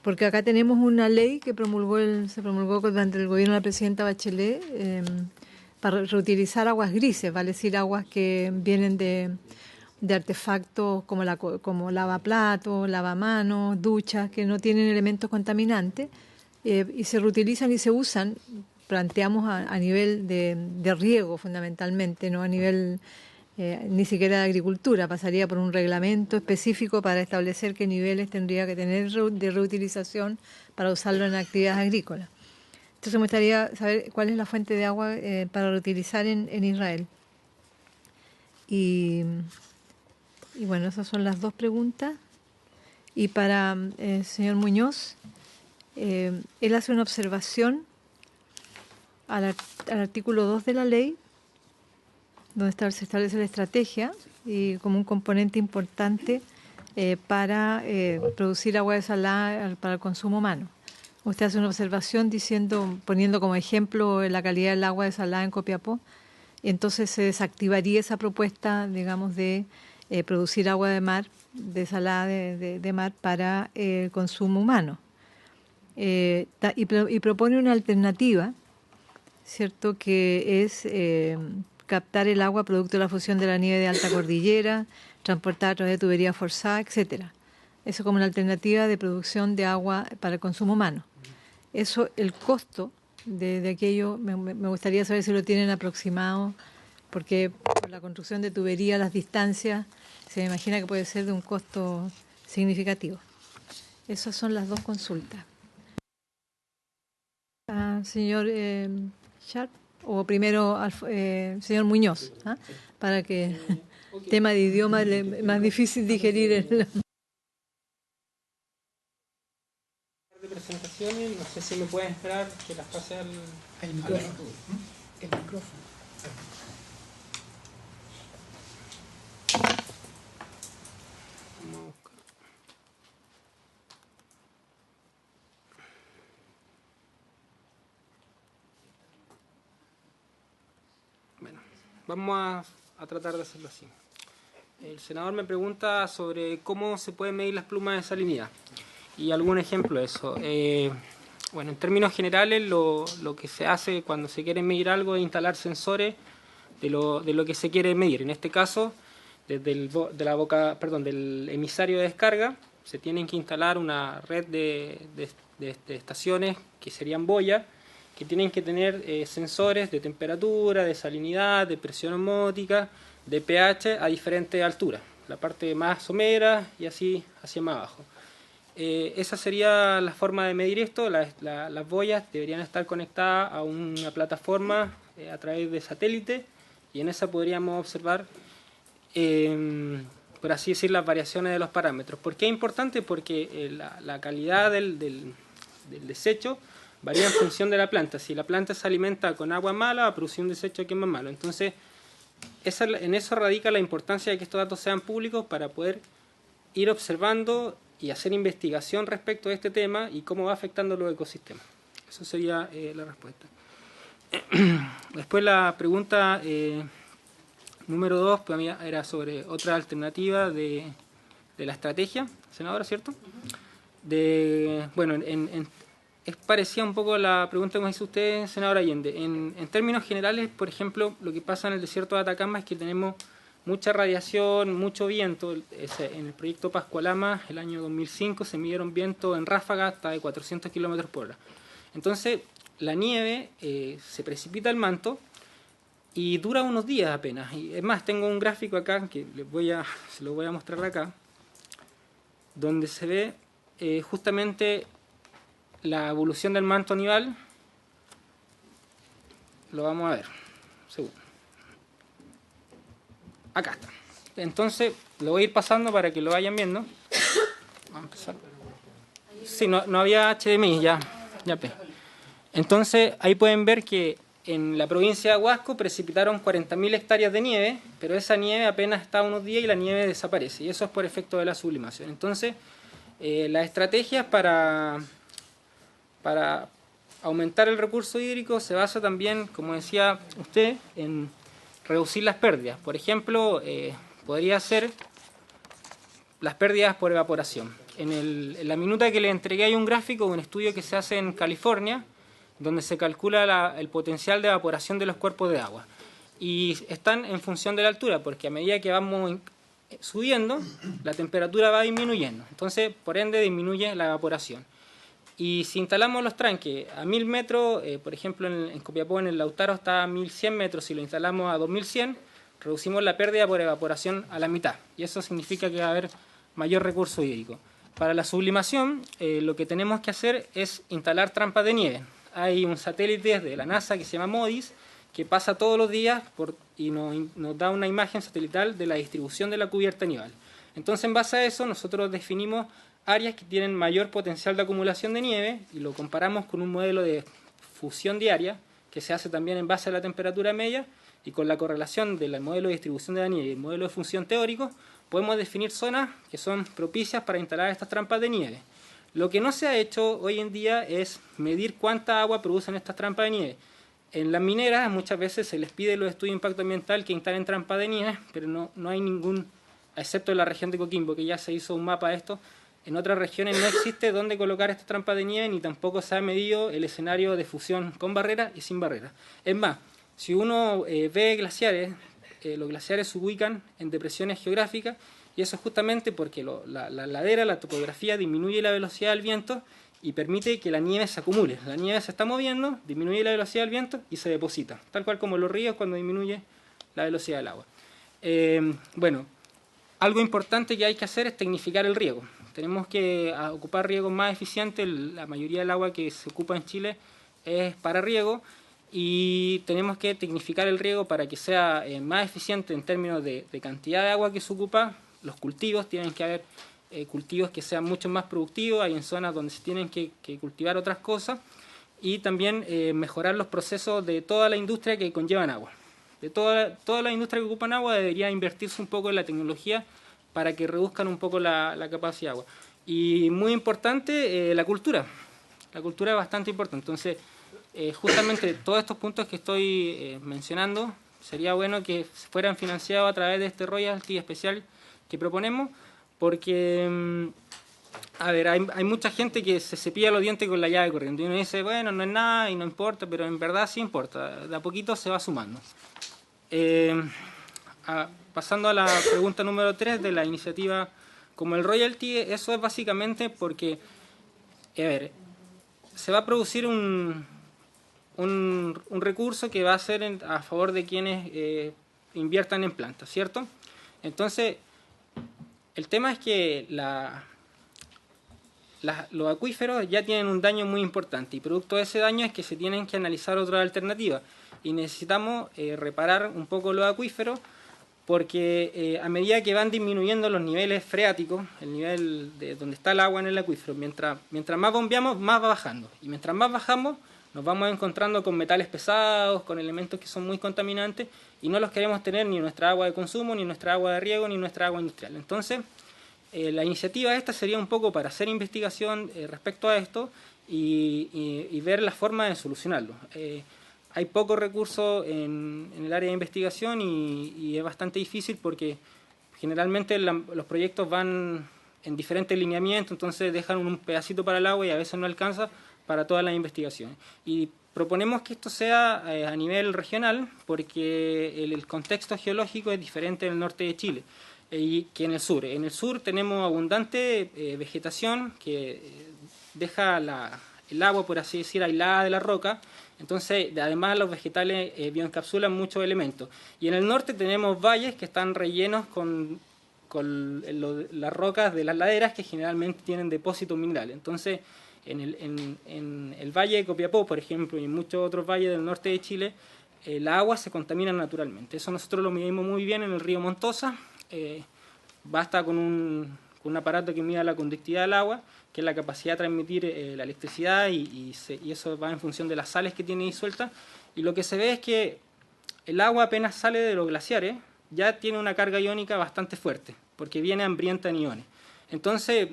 Porque acá tenemos una ley que se promulgó durante el gobierno de la presidenta Bachelet para reutilizar aguas grises, vale decir, aguas que vienen de artefactos como lavaplatos, lavamanos, duchas, que no tienen elementos contaminantes, y se reutilizan y se usan, planteamos a nivel de riego fundamentalmente, no a nivel ni siquiera de agricultura, pasaría por un reglamento específico para establecer qué niveles tendría que tener de reutilización para usarlo en actividades agrícolas. Entonces me gustaría saber cuál es la fuente de agua para reutilizar en Israel. Y bueno, esas son las dos preguntas. Y para el señor Muñoz, él hace una observación al artículo 2 de la ley, donde se establece la estrategia y como un componente importante para producir agua desalada para el consumo humano. Usted hace una observación poniendo como ejemplo la calidad del agua desalada en Copiapó, y entonces se desactivaría esa propuesta, digamos, de producir agua de mar, desalada de mar para el consumo humano. Y propone una alternativa, ¿cierto?, que es captar el agua producto de la fusión de la nieve de alta cordillera, transportada a través de tubería forzada, etcétera. Eso como una alternativa de producción de agua para el consumo humano. Eso, el costo de aquello, me gustaría saber si lo tienen aproximado, porque por la construcción de tubería, las distancias, se me imagina que puede ser de un costo significativo. Esas son las dos consultas. Señor Sharp, o primero señor Muñoz, para que el tema de idioma es más difícil digerir. De presentaciones, no sé si me pueden esperar que las pase al micrófono. El micrófono. Vamos a buscar. Bueno, vamos a tratar de hacerlo así. El senador me pregunta sobre cómo se pueden medir las plumas de salinidad y algún ejemplo de eso. Bueno, en términos generales, lo que se hace cuando se quiere medir algo es instalar sensores de lo que se quiere medir. En este caso, desde del emisario de descarga, se tienen que instalar una red de estaciones que serían boyas, que tienen que tener sensores de temperatura, de salinidad, de presión osmótica, de pH a diferentes alturas, la parte más somera y así hacia más abajo. Esa sería la forma de medir esto. Las boyas deberían estar conectadas a una plataforma a través de satélite, y en esa podríamos observar, por así decir, las variaciones de los parámetros. ¿Por qué es importante? Porque la calidad del desecho varía en función de la planta. Si la planta se alimenta con agua mala, va a producir un desecho que es más malo. Entonces, en eso radica la importancia de que estos datos sean públicos para poder ir observando y hacer investigación respecto a este tema y cómo va afectando los ecosistemas. Eso sería la respuesta. Después la pregunta número 2 pues, era sobre otra alternativa de la estrategia, senadora, ¿cierto? Bueno, es parecida un poco a la pregunta que me hizo usted, senadora Allende. En términos generales, por ejemplo, lo que pasa en el desierto de Atacama es que tenemos mucha radiación, mucho viento. En el proyecto Pascualama, el año 2005, se midieron vientos en ráfaga hasta de 400 kilómetros por hora. Entonces, la nieve se precipita al manto y dura unos días apenas. Y es más, tengo un gráfico acá que se lo voy a mostrar acá, donde se ve justamente la evolución del manto nival. Lo vamos a ver. Segundo. acá está. Entonces, lo voy a ir pasando para que lo vayan viendo. Vamos a empezar. Sí, no había HDMI, ya. Entonces, ahí pueden ver que en la provincia de Huasco precipitaron 40.000 hectáreas de nieve, pero esa nieve apenas está unos días y la nieve desaparece, y eso es por efecto de la sublimación. Entonces, las estrategias para aumentar el recurso hídrico se basa también, como decía usted, en reducir las pérdidas. Por ejemplo, podría ser las pérdidas por evaporación. En la minuta que le entregué hay un gráfico de un estudio que se hace en California, donde se calcula el potencial de evaporación de los cuerpos de agua. Y están en función de la altura, porque a medida que vamos subiendo, la temperatura va disminuyendo. Entonces, por ende, disminuye la evaporación. Y si instalamos los tranques a 1000 metros, por ejemplo, en Copiapó, en el Lautaro, está a 1100 metros. Si lo instalamos a 2100, reducimos la pérdida por evaporación a la mitad. Y eso significa que va a haber mayor recurso hídrico. Para la sublimación, lo que tenemos que hacer es instalar trampas de nieve. Hay un satélite de la NASA que se llama MODIS, que pasa todos los días y nos da una imagen satelital de la distribución de la cubierta nival. Entonces, en base a eso, nosotros definimos áreas que tienen mayor potencial de acumulación de nieve y lo comparamos con un modelo de fusión diaria que se hace también en base a la temperatura media, y con la correlación del modelo de distribución de la nieve y el modelo de función teórico podemos definir zonas que son propicias para instalar estas trampas de nieve. Lo que no se ha hecho hoy en día es medir cuánta agua producen estas trampas de nieve. En las mineras muchas veces se les pide los estudios de impacto ambiental que instalen trampas de nieve, pero no hay ningún, excepto en la región de Coquimbo, que ya se hizo un mapa de esto. En otras regiones no existe dónde colocar estas trampas de nieve, ni tampoco se ha medido el escenario de fusión con barreras y sin barreras. Es más, si uno ve glaciares, los glaciares se ubican en depresiones geográficas, y eso es justamente porque la ladera, la topografía, disminuye la velocidad del viento y permite que la nieve se acumule. La nieve se está moviendo, disminuye la velocidad del viento y se deposita, tal cual como los ríos cuando disminuye la velocidad del agua. Bueno, algo importante que hay que hacer es tecnificar el riego. Tenemos que ocupar riegos más eficientes. La mayoría del agua que se ocupa en Chile es para riego, y tenemos que tecnificar el riego para que sea más eficiente en términos de cantidad de agua que se ocupa. Los cultivos, tienen que haber cultivos que sean mucho más productivos. Hay en zonas donde se tienen que cultivar otras cosas, y también mejorar los procesos de toda la industria que conllevan agua. De toda la industria que ocupan agua debería invertirse un poco en la tecnología para que reduzcan un poco la capacidad de agua. Y muy importante, la cultura. La cultura es bastante importante. Entonces, justamente todos estos puntos que estoy mencionando, sería bueno que fueran financiados a través de este royalty especial que proponemos, porque, a ver, hay mucha gente que se cepilla los dientes con la llave corriente, y uno dice, bueno, no es nada y no importa, pero en verdad sí importa, de a poquito se va sumando. Pasando a la pregunta número 3 de la iniciativa como el royalty, eso es básicamente porque, a ver, se va a producir un recurso que va a ser a favor de quienes inviertan en plantas, ¿cierto? Entonces, el tema es que los acuíferos ya tienen un daño muy importante, y producto de ese daño es que se tienen que analizar otras alternativas, y necesitamos reparar un poco los acuíferos, porque a medida que van disminuyendo los niveles freáticos, el nivel de donde está el agua en el acuífero, mientras más bombeamos, más va bajando, y mientras más bajamos nos vamos encontrando con metales pesados, con elementos que son muy contaminantes, y no los queremos tener ni en nuestra agua de consumo, ni en nuestra agua de riego, ni en nuestra agua industrial. Entonces, la iniciativa esta sería un poco para hacer investigación respecto a esto y ver la forma de solucionarlo. Hay pocos recursos en el área de investigación y es bastante difícil porque generalmente los proyectos van en diferentes lineamientos, entonces dejan un pedacito para el agua y a veces no alcanza para todas las investigaciones. Y proponemos que esto sea a nivel regional porque el contexto geológico es diferente en el norte de Chile que en el sur. En el sur tenemos abundante vegetación que deja el agua, por así decir, aislada de la roca. Entonces, además, los vegetales bioencapsulan muchos elementos. Y en el norte tenemos valles que están rellenos con las rocas de las laderas que generalmente tienen depósitos minerales. Entonces, en el valle de Copiapó, por ejemplo, y en muchos otros valles del norte de Chile, el agua se contamina naturalmente. Eso nosotros lo medimos muy bien en el río Montosa. Basta con un aparato que mida la conductividad del agua, que es la capacidad de transmitir la electricidad, y eso va en función de las sales que tiene disueltas. Y lo que se ve es que el agua apenas sale de los glaciares ya tiene una carga iónica bastante fuerte, porque viene hambrienta en iones. Entonces,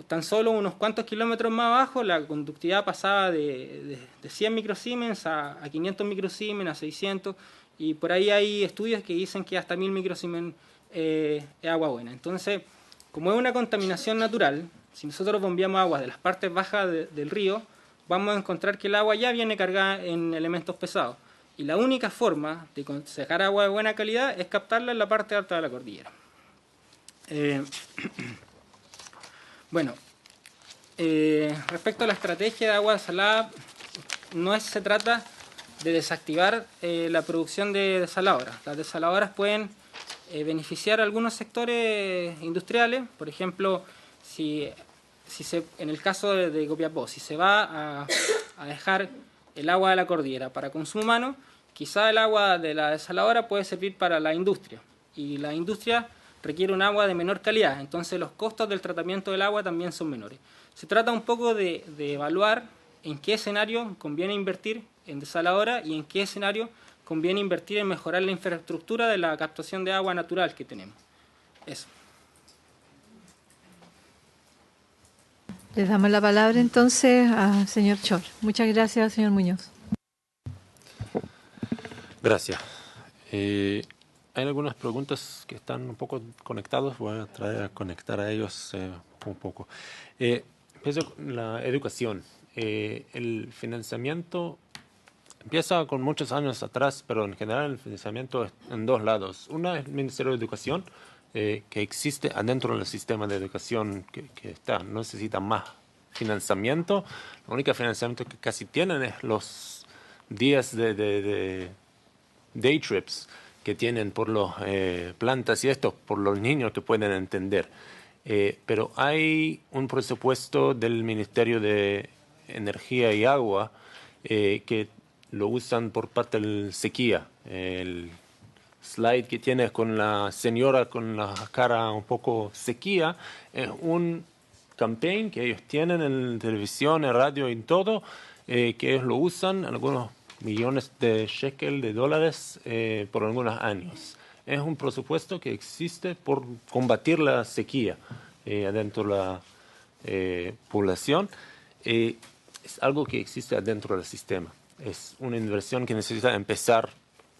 tan solo unos cuantos kilómetros más abajo, la conductividad pasaba de 100 microsiemens a 500 microsiemens, a 600, y por ahí hay estudios que dicen que hasta 1000 microsiemens es agua buena. Entonces, como es una contaminación natural, si nosotros bombeamos agua de las partes bajas del río, vamos a encontrar que el agua ya viene cargada en elementos pesados. Y la única forma de sacar agua de buena calidad es captarla en la parte alta de la cordillera. Bueno, respecto a la estrategia de agua salada, no se trata de desactivar la producción de desaladoras. Las desaladoras pueden beneficiar a algunos sectores industriales. Por ejemplo, en el caso de Copiapó, si se va a dejar el agua de la cordillera para consumo humano, quizá el agua de la desaladora puede servir para la industria, y la industria requiere un agua de menor calidad, entonces los costos del tratamiento del agua también son menores. Se trata un poco de evaluar en qué escenario conviene invertir en desaladora y en qué escenario conviene invertir en mejorar la infraestructura de la captación de agua natural que tenemos. Eso. Le damos la palabra entonces al señor Chor. Muchas gracias, señor Muñoz. Gracias. Hay algunas preguntas que están un poco conectadas. Voy a tratar de conectar a ellos un poco. Empiezo con la educación. El financiamiento empieza con muchos años atrás, pero en general el financiamiento es en dos lados. Una es el Ministerio de Educación, que existe adentro del sistema de educación que está. No necesita más financiamiento. El único financiamiento que casi tienen es los días de day trips que tienen por las plantas y esto, por los niños que pueden entender. Pero hay un presupuesto del Ministerio de Energía y Agua que lo usan por parte del sequía. El slide que tienes con la señora con la cara un poco sequía es un campaign que ellos tienen en televisión, en radio y en todo, que ellos lo usan, algunos millones de shekel, de dólares, por algunos años. Es un presupuesto que existe por combatir la sequía adentro de la población. Es algo que existe adentro del sistema. Es una inversión que necesita empezar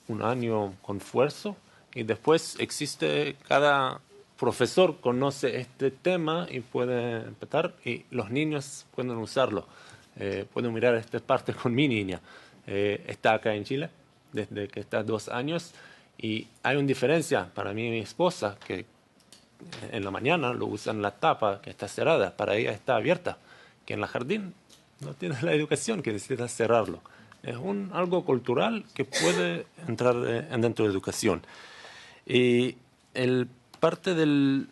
un año con esfuerzo, y después existe, cada profesor conoce este tema y puede empezar, y los niños pueden usarlo. Puedo mirar esta parte con mi niña. Está acá en Chile desde que está 2 años, y hay una diferencia para mí y mi esposa, que en la mañana lo usan la tapa que está cerrada, para ella está abierta, que en el jardín no tiene la educación que necesita cerrarlo. Es algo cultural que puede entrar dentro de la educación. Y el parte del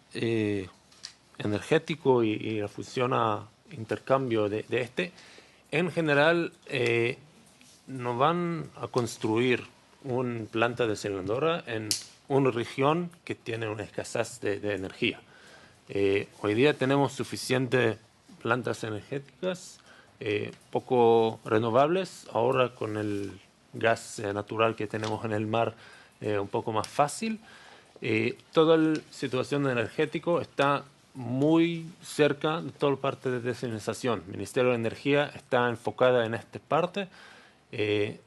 energético y la fusión a intercambio de este, en general, no van a construir una planta desaladora en una región que tiene una escasez de energía. Hoy día tenemos suficientes plantas energéticas, poco renovables. Ahora con el gas natural que tenemos en el mar, un poco más fácil. Toda la situación energética está muy cerca de toda la parte de desalinización. El Ministerio de Energía está enfocada en esta parte, que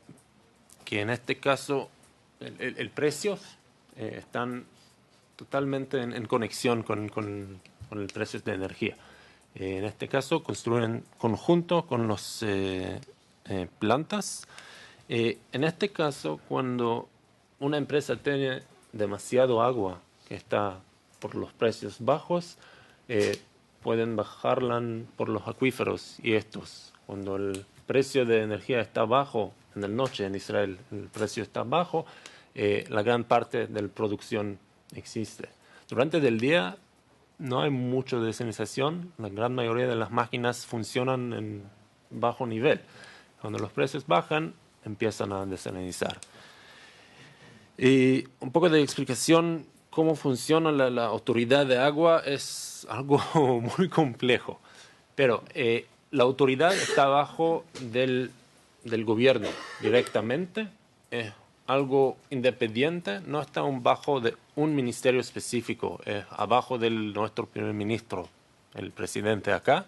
en este caso el precio están totalmente en conexión con el precio de energía. En este caso construyen conjunto con las plantas. En este caso, cuando una empresa tiene demasiado agua que está por los precios bajos, pueden bajarla por los acuíferos y estos. Cuando el precio de energía está bajo, en la noche en Israel el precio está bajo, la gran parte de la producción existe. Durante el día no hay mucha desalinización, la gran mayoría de las máquinas funcionan en bajo nivel. Cuando los precios bajan, empiezan a desalinizar. Y un poco de explicación cómo funciona la autoridad de agua es algo muy complejo, pero la autoridad está abajo del gobierno directamente, es algo independiente, no está bajo de un ministerio específico, es abajo de nuestro primer ministro, el presidente acá,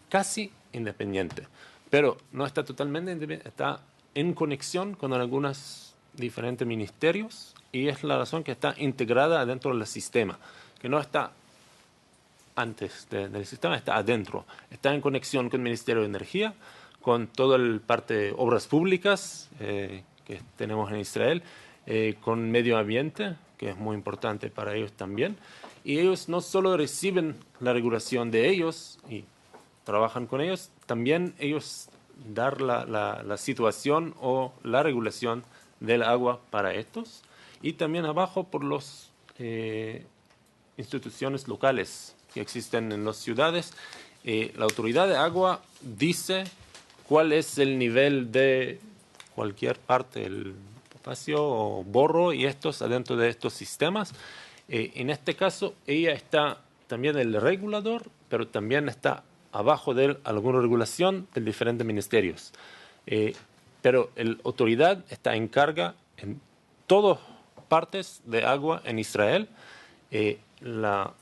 casi independiente, pero no está totalmente independiente, está en conexión con algunos diferentes ministerios y es la razón que está integrada dentro del sistema, que no está antes del sistema, está adentro, está en conexión con el Ministerio de Energía, con toda la parte de obras públicas que tenemos en Israel, con medio ambiente, que es muy importante para ellos también, y ellos no solo reciben la regulación de ellos y trabajan con ellos, también ellos dar la situación o la regulación del agua para estos, y también abajo por las instituciones locales que existen en las ciudades. La autoridad de agua dice cuál es el nivel de cualquier parte del potasio o borro y estos adentro de estos sistemas. En este caso, ella está también el regulador, pero también está abajo de alguna regulación de diferentes ministerios. Pero la autoridad está en carga en todas partes de agua en Israel. La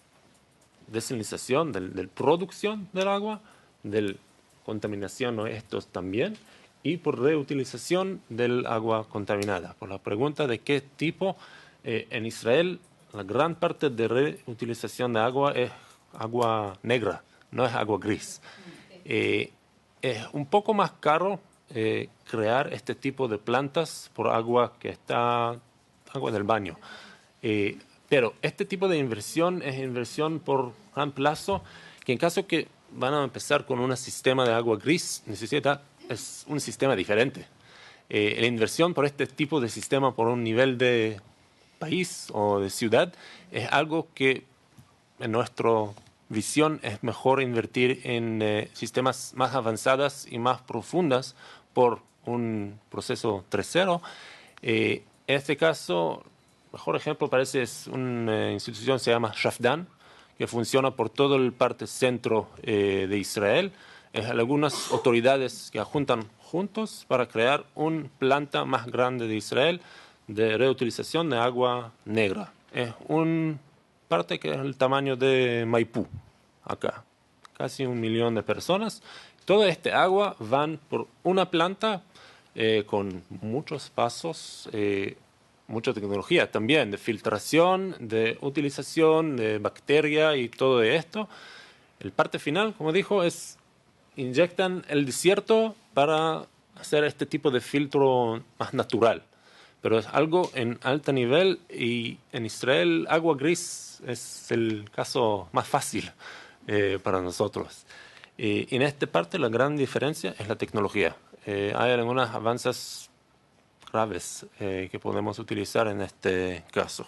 desalinización, de producción del agua, de contaminación o estos también, y por reutilización del agua contaminada. Por la pregunta de qué tipo, en Israel la gran parte de reutilización de agua es agua negra, no es agua gris. Es un poco más caro crear este tipo de plantas por agua que está agua del baño. Pero este tipo de inversión es inversión por gran plazo, que en caso que van a empezar con un sistema de agua gris, es un sistema diferente. La inversión por este tipo de sistema por un nivel de país o de ciudad es algo que en nuestra visión es mejor invertir en sistemas más avanzados y más profundas por un proceso 3.0. En este caso, mejor ejemplo parece es una institución que se llama Shafdan, que funciona por todo el parte centro de Israel. Algunas autoridades que juntan juntos para crear una planta más grande de Israel de reutilización de agua negra. Es una parte que es el tamaño de Maipú, acá, casi 1 millón de personas. Toda este agua van por una planta con muchos pasos, mucha tecnología también, de filtración, de utilización de bacteria y todo esto. El parte final, como dijo, es inyectan el desierto para hacer este tipo de filtro más natural. Pero es algo en alto nivel y en Israel agua gris es el caso más fácil para nosotros. En esta parte la gran diferencia es la tecnología. Hay algunos avances graves que podemos utilizar en este caso.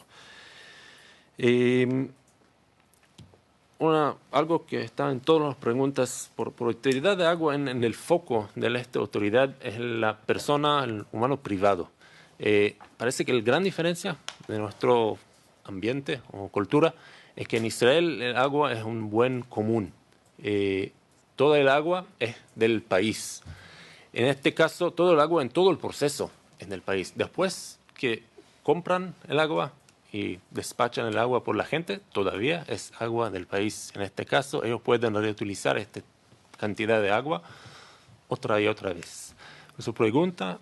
Algo que está en todas las preguntas por autoridad de agua en el foco de esta autoridad es la persona, el humano privado. Parece que la gran diferencia de nuestro ambiente o cultura es que en Israel el agua es un buen común. Toda el agua es del país. En este caso, todo el agua en todo el proceso es del país. Después que compran el agua y despachan el agua por la gente, todavía es agua del país. En este caso, ellos pueden reutilizar esta cantidad de agua otra y otra vez. Su pregunta,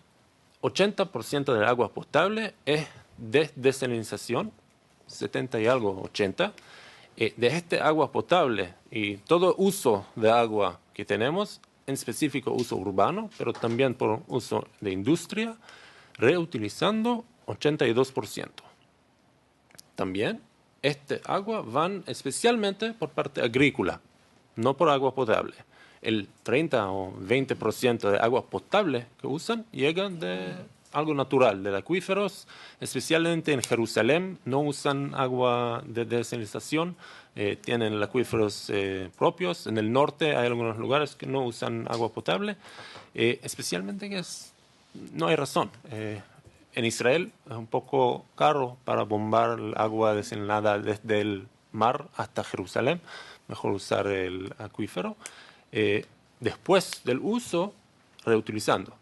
80% del agua potable es de desalinización, 70 y algo, 80. De este agua potable y todo uso de agua que tenemos, en específico uso urbano, pero también por uso de industria, reutilizando 82%. También este agua van especialmente por parte agrícola, no por agua potable. El 30 o 20% de agua potable que usan llegan de algo natural, de acuíferos, especialmente en Jerusalén no usan agua de desalinización, tienen acuíferos propios. En el norte hay algunos lugares que no usan agua potable, especialmente que es no hay razón. En Israel es un poco caro para bombar el agua desalinada desde el mar hasta Jerusalén. Mejor usar el acuífero. Después del uso, reutilizando.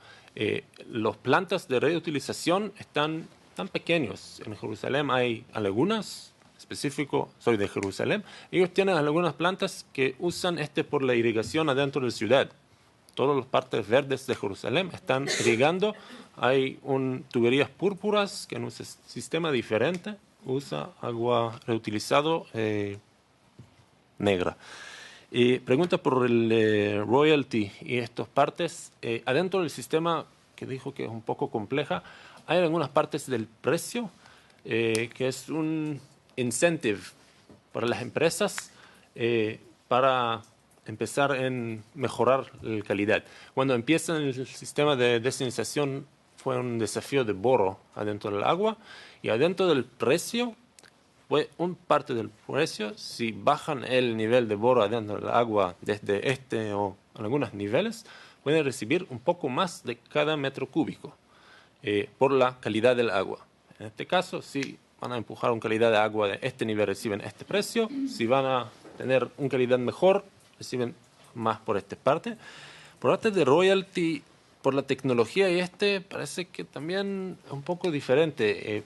Las plantas de reutilización están tan pequeños. En Jerusalén hay algunas, específico, soy de Jerusalén, ellos tienen algunas plantas que usan por la irrigación adentro de la ciudad. Todas las partes verdes de Jerusalén están irrigando. Hay tuberías púrpuras que en un sistema diferente usa agua reutilizado negra. Pregunta por el royalty y estas partes. Adentro del sistema, que dijo que es un poco compleja, hay algunas partes del precio que es un incentive para las empresas para empezar en mejorar la calidad. Cuando empieza el sistema de desalinización fue un desafío de boro adentro del agua y adentro del precio fue un parte del precio. Si bajan el nivel de boro adentro del agua desde o algunos niveles, pueden recibir un poco más de cada metro cúbico por la calidad del agua. En este caso, si van a empujar una calidad de agua de este nivel, reciben este precio. Si van a tener una calidad mejor, reciben más por esta parte. Por parte de royalty, por la tecnología y parece que también es un poco diferente.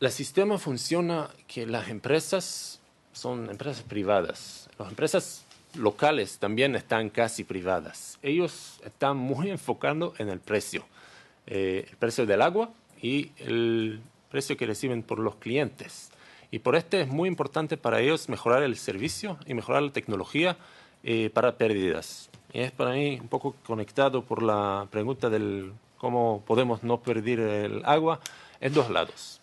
El sistema funciona que las empresas son empresas privadas. Las empresas locales también están casi privadas. Ellos están muy enfocados en el precio del agua y el precio que reciben por los clientes. Y por es muy importante para ellos mejorar el servicio y mejorar la tecnología para pérdidas. Y es para mí un poco conectado por la pregunta del cómo podemos no perder el agua en dos lados.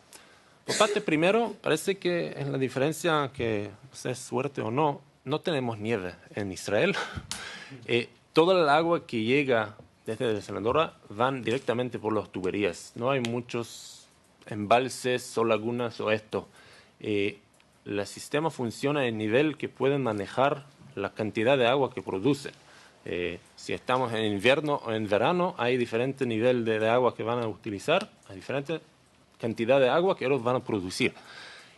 Por parte primero, parece que en la diferencia, que no sé, es suerte o no, no tenemos nieve en Israel. Toda el agua que llega desde la desalinadora van directamente por las tuberías. No hay muchos embalses o lagunas o esto. El sistema funciona en nivel que pueden manejar la cantidad de agua que produce. Si estamos en invierno o en verano, hay diferente nivel de agua que van a utilizar, hay diferente cantidad de agua que ellos van a producir.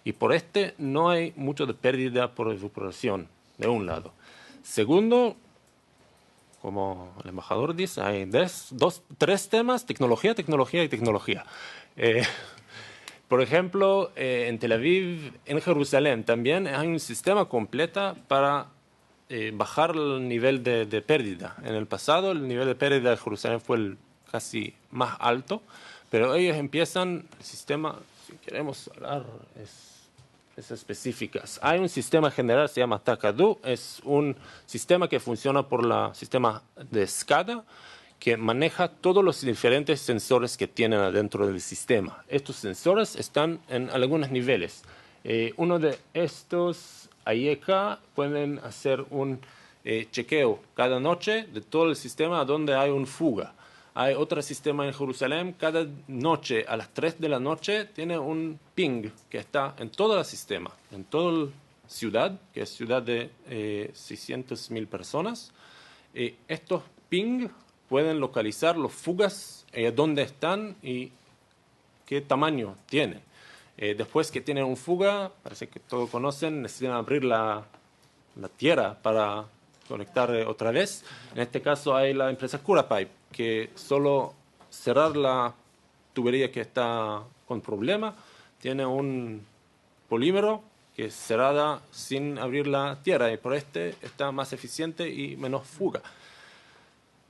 Y por no hay mucho de pérdida por evaporación, de un lado. Segundo, como el embajador dice, hay tres temas: tecnología, tecnología y tecnología. Por ejemplo, en Tel Aviv, en Jerusalén, también hay un sistema completo para bajar el nivel de pérdida. En el pasado, el nivel de pérdida de Jerusalén fue el casi más alto, pero ellos empiezan el sistema, si queremos hablar, es específicas. Hay un sistema general, se llama Takadu, es un sistema que funciona por el sistema de SCADA, que maneja todos los diferentes sensores que tienen adentro del sistema. Estos sensores están en algunos niveles. Uno de estos, AIECA, pueden hacer un chequeo cada noche de todo el sistema donde hay una fuga. Hay otro sistema en Jerusalén, cada noche a las 3 de la noche tiene un ping que está en todo el sistema, en toda la ciudad, que es ciudad de 600,000 personas. Estos ping pueden localizar las fugas, dónde están y qué tamaño tienen. Después que tienen una fuga, parece que todos conocen, necesitan abrir la tierra para conectar otra vez. En este caso hay la empresa Curapipe, que solo cerrar la tubería que está con problema, tiene un polímero que es cerrada sin abrir la tierra, y por está más eficiente y menos fuga.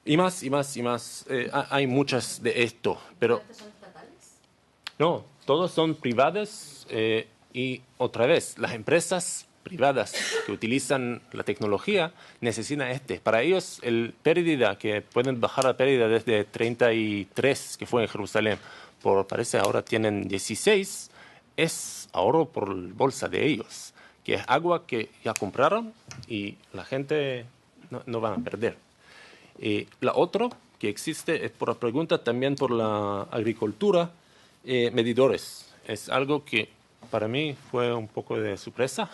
Y más, y más, y más. Hay muchas de esto, pero... ¿Son estatales? No, todos son privados y otra vez, las empresas privadas que utilizan la tecnología necesitan Para ellos, el pérdida, que pueden bajar la pérdida desde 33, que fue en Jerusalén, parece ahora tienen 16, es ahorro por la bolsa de ellos, que es agua que ya compraron y la gente no van a perder. La otra que existe es por la pregunta también por la agricultura, medidores. Es algo que para mí fue un poco de sorpresa.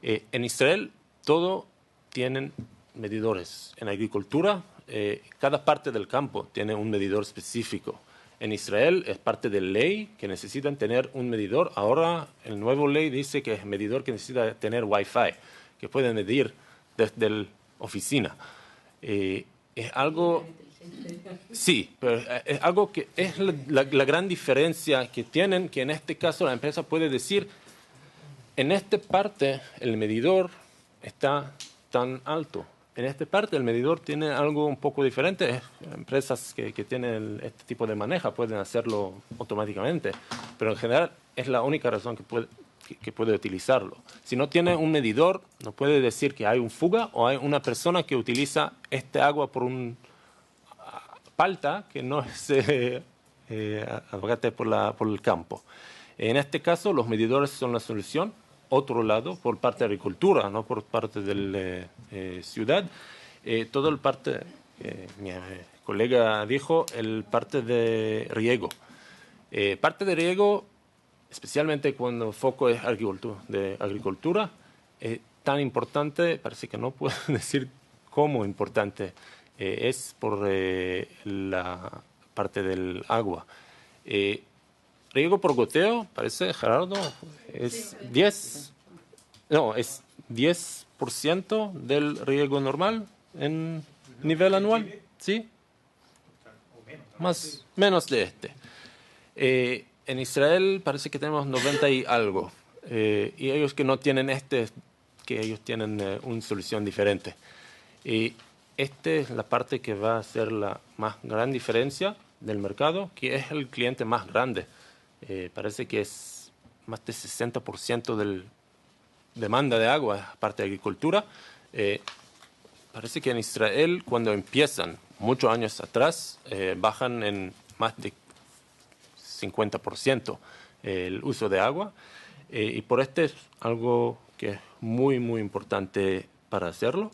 En Israel todo tienen medidores. En agricultura cada parte del campo tiene un medidor específico. En Israel es parte de ley que necesitan tener un medidor. Ahora el nuevo ley dice que es medidor que necesita tener Wi-Fi, que puede medir desde la oficina. Es algo... Sí, pero es algo que es la gran diferencia que tienen, que en este caso la empresa puede decir, en esta parte el medidor está tan alto. En esta parte el medidor tiene algo un poco diferente. Empresas que tienen este tipo de manejo pueden hacerlo automáticamente, pero en general es la única razón que puede utilizarlo. Si no tiene un medidor, no puede decir que hay un fuga o hay una persona que utiliza este agua por un falta que no es abogate por el campo. En este caso, los medidores son la solución. Otro lado, por parte de agricultura, no por parte de la ciudad. Todo el parte, mi colega dijo, el parte de riego. Parte de riego, especialmente cuando el foco es agricultura, es tan importante, parece que no puedo decir cómo importante es por la parte del agua. Riego por goteo, parece, Gerardo, es 10% del riego normal en nivel anual, ¿sí? Menos de este. En Israel parece que tenemos 90 y algo, y ellos que no tienen que ellos tienen una solución diferente. Y esta es la parte que va a ser la más gran diferencia del mercado, que es el cliente más grande. Parece que es más del 60% de demanda de agua, aparte de agricultura. Parece que en Israel, cuando empiezan, muchos años atrás, bajan en más de 50% el uso de agua. Y por es algo que es muy, muy importante para hacerlo.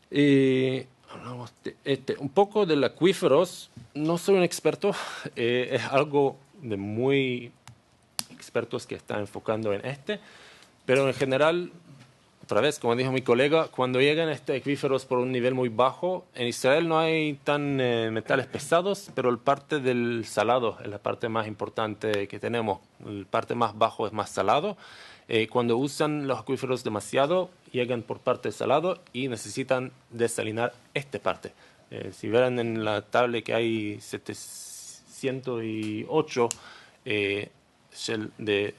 Hablamos de un poco del acuíferos. No soy un experto, es algo de muy expertos que están enfocando en pero en general, otra vez, como dijo mi colega, cuando llegan acuíferos por un nivel muy bajo, en Israel no hay tan metales pesados, pero la parte del salado es la parte más importante que tenemos. La parte más bajo es más salado. Cuando usan los acuíferos demasiado, llegan por parte del salado y necesitan desalinar esta parte. Si ven en la tabla que hay 108 de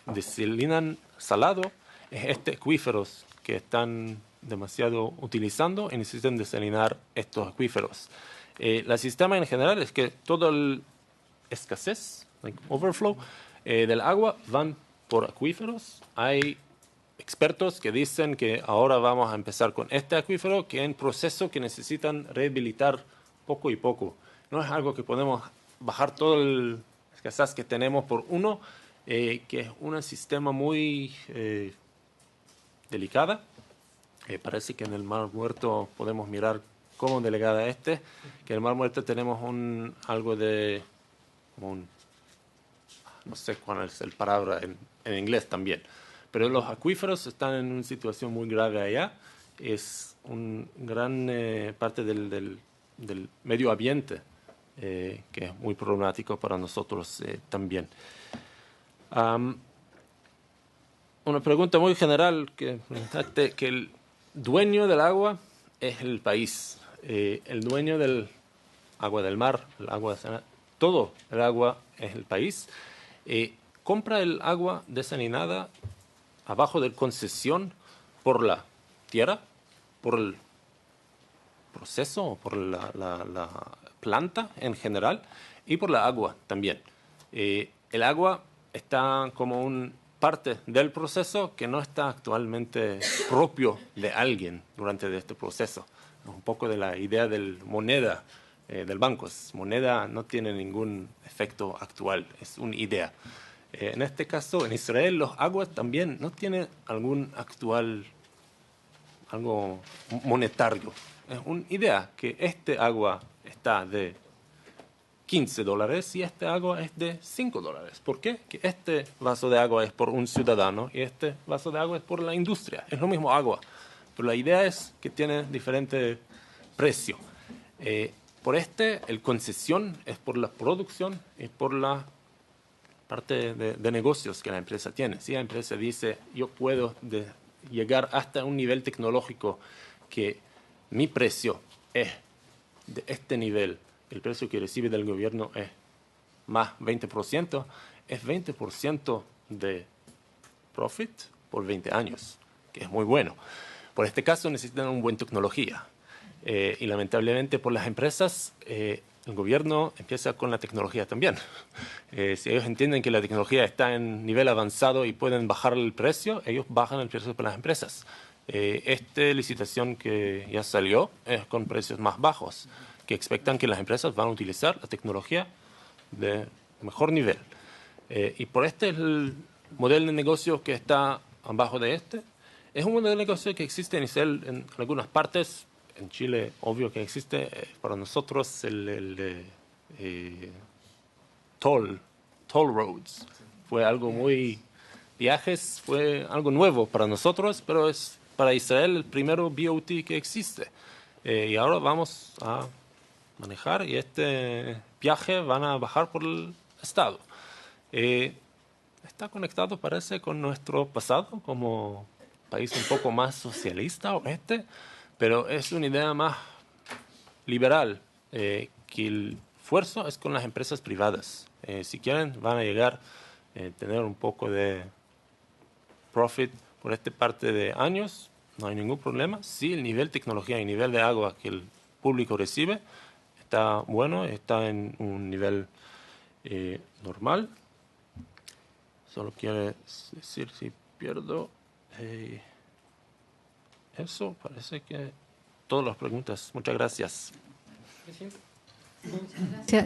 desalinan salado, es acuíferos que están demasiado utilizando y necesitan desalinar estos acuíferos. El sistema en general es que toda la escasez, overflow, del agua van por acuíferos. Hay expertos que dicen que ahora vamos a empezar con este acuífero, que es un proceso que necesitan rehabilitar poco y poco. No es algo que podemos bajar todo el escasez que tenemos por uno, que es un sistema muy delicada. Parece que en el Mar Muerto podemos mirar cómo delegada que en el Mar Muerto tenemos algo de, no sé cuál es el palabra en inglés también, pero los acuíferos están en una situación muy grave allá. Es una gran parte del medio ambiente que es muy problemático para nosotros también. Una pregunta muy general que el dueño del agua es el país. El dueño del agua del mar, todo el agua es el país. Compra el agua desalinada abajo de concesión por la tierra, por el proceso, por la planta en general y por la agua también. El agua está como una parte del proceso que no está actualmente propio de alguien durante este proceso. Un poco de la idea de moneda del banco. Moneda no tiene ningún efecto actual, es una idea. En este caso, en Israel, los aguas también no tienen algún actual, algo monetario. Es una idea que este agua está de $15 y este agua es de $5. ¿Por qué? Que este vaso de agua es por un ciudadano y este vaso de agua es por la industria. Es lo mismo agua, pero la idea es que tiene diferente precio. Por el concesión es por la producción y por la parte de negocios que la empresa tiene. Si la empresa dice, yo puedo llegar hasta un nivel tecnológico que mi precio es de este nivel, el precio que recibe del gobierno es más 20%, es 20% de profit por 20 años, que es muy bueno. Por este caso necesitan una buena tecnología. Y lamentablemente por las empresas, el gobierno empieza con la tecnología también. Si ellos entienden que la tecnología está en nivel avanzado y pueden bajar el precio, ellos bajan el precio para las empresas. Esta licitación que ya salió es con precios más bajos, que expectan que las empresas van a utilizar la tecnología de mejor nivel. Y por es el modelo de negocio que está abajo de este. Es un modelo de negocio que existe en Israel en algunas partes. En Chile, obvio que existe. Para nosotros el toll roads fue algo muy... Viajes fue algo nuevo para nosotros, pero es para Israel el primero BOT que existe. Y ahora vamos a manejar y este viaje van a bajar por el Estado. Está conectado, parece, con nuestro pasado como país un poco más socialista pero es una idea más liberal, que el esfuerzo es con las empresas privadas. Si quieren, van a llegar a tener un poco de profit por esta parte de años, no hay ningún problema. Si el nivel de tecnología y el nivel de agua que el público recibe está bueno, está en un nivel normal. Solo quiere decir si pierdo eso, parece que todas las preguntas. Muchas gracias.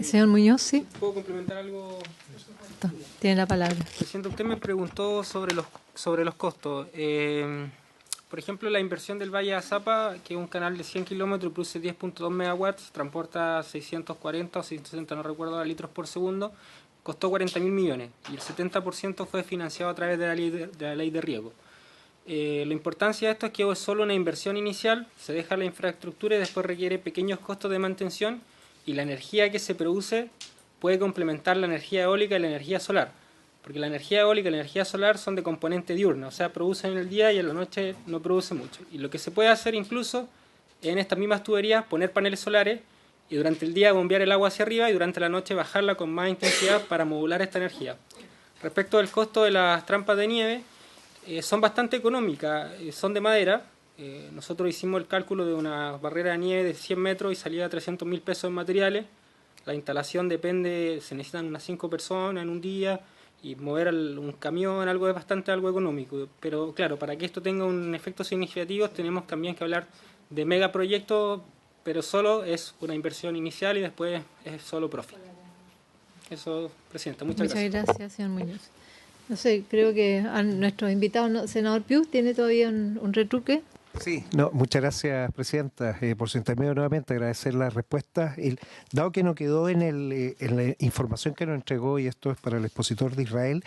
Señor Muñoz, sí. ¿Puedo complementar algo? Tiene la palabra. Presidente, usted me preguntó sobre los costos. Por ejemplo, la inversión del Valle de Azapa, que es un canal de 100 kilómetros, produce 10.2 megawatts, transporta 640 o 660, no recuerdo, litros por segundo, costó 40.000 millones y el 70% fue financiado a través de la ley de riego. La importancia de esto es que es solo una inversión inicial, se deja la infraestructura y después requiere pequeños costos de mantención y la energía que se produce puede complementar la energía eólica y la energía solar. Porque la energía eólica y la energía solar son de componente diurna, o sea, producen en el día y en la noche no produce mucho. Y lo que se puede hacer incluso en estas mismas tuberías, poner paneles solares y durante el día bombear el agua hacia arriba y durante la noche bajarla con más intensidad para modular esta energía. Respecto del costo de las trampas de nieve, son bastante económicas, son de madera. Nosotros hicimos el cálculo de una barrera de nieve de 100 metros y salía a 300.000 pesos en materiales. La instalación depende, se necesitan unas 5 personas en un día y mover un camión, algo económico. Pero claro, para que esto tenga un efecto significativo tenemos también que hablar de megaproyectos, pero solo es una inversión inicial y después es solo profit. Eso, Presidenta, muchas gracias. Muchas gracias, señor Muñoz. No sé, creo que a nuestro invitado, senador Pius, ¿tiene todavía un retruque? Sí, no, muchas gracias, Presidenta. Por su intermedio, nuevamente agradecer la respuesta. Dado que no quedó en la información que nos entregó, y esto es para el expositor de Israel,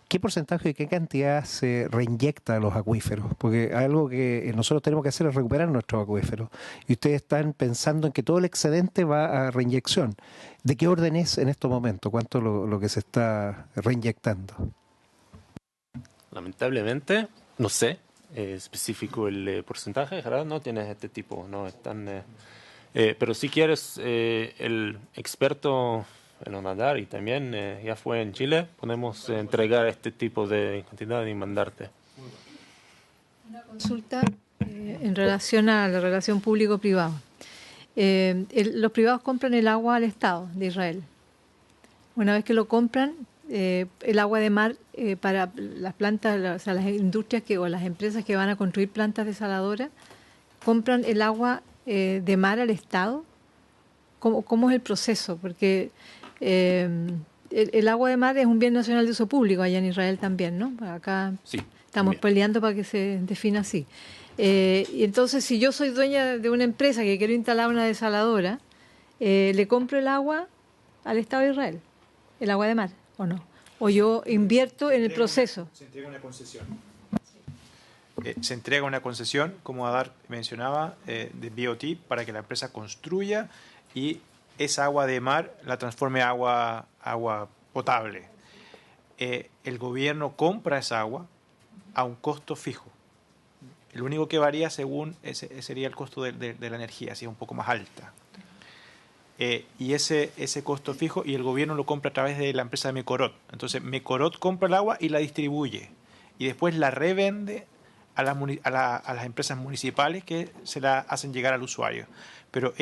¿qué porcentaje y qué cantidad se reinyecta a los acuíferos? Porque algo que nosotros tenemos que hacer es recuperar nuestros acuíferos. Y ustedes están pensando en que todo el excedente va a reinyección. ¿De qué orden es en estos momentos? ¿Cuánto lo que se está reinyectando? Lamentablemente, no sé específico el porcentaje, ¿verdad? No tienes este tipo, no están. Pero si quieres, el experto en nadar y también ya fue en Chile, podemos entregar este tipo de cantidad y mandarte. Una consulta en relación a la relación público-privado. Los privados compran el agua al Estado de Israel. Una vez que lo compran, el agua de mar para las plantas, o sea, las industrias o las empresas que van a construir plantas desaladoras, compran el agua de mar al Estado. ¿Cómo es el proceso? Porque el agua de mar es un bien nacional de uso público allá en Israel también, ¿no? Acá sí, estamos peleando para que se defina así. Y entonces, si yo soy dueña de una empresa que quiero instalar una desaladora, le compro el agua al Estado de Israel, el agua de mar, ¿o no? O yo invierto en el proceso. Se entrega una concesión. Se entrega una concesión, como Adar mencionaba, de BOT para que la empresa construya y esa agua de mar la transforme en agua potable. El gobierno compra esa agua a un costo fijo. El único que varía según ese sería el costo de la energía, si es un poco más alta. Y ese costo fijo, y el gobierno lo compra a través de la empresa de Mecorot. Entonces Mecorot compra el agua y la distribuye, y después la revende a las empresas municipales que se la hacen llegar al usuario. Pero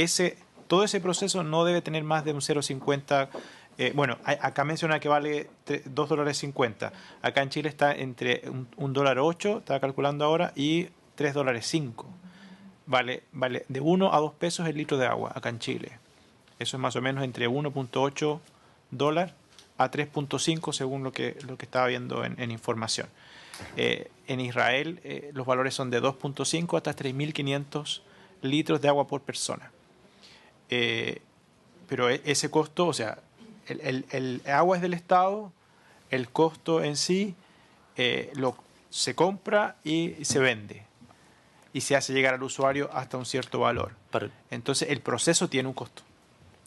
todo ese proceso no debe tener más de un 0,50. Bueno, acá menciona que vale $2.50. Acá en Chile está entre $1.08, estaba calculando ahora, y $3.05. Vale de 1 a 2 pesos el litro de agua acá en Chile. Eso es más o menos entre $1.8 a 3.5 según lo que estaba viendo en información. En Israel los valores son de 2.5 hasta 3.500 litros de agua por persona. Pero ese costo, o sea, el agua es del Estado, el costo en sí se compra y se vende, y se hace llegar al usuario hasta un cierto valor. Entonces el proceso tiene un costo.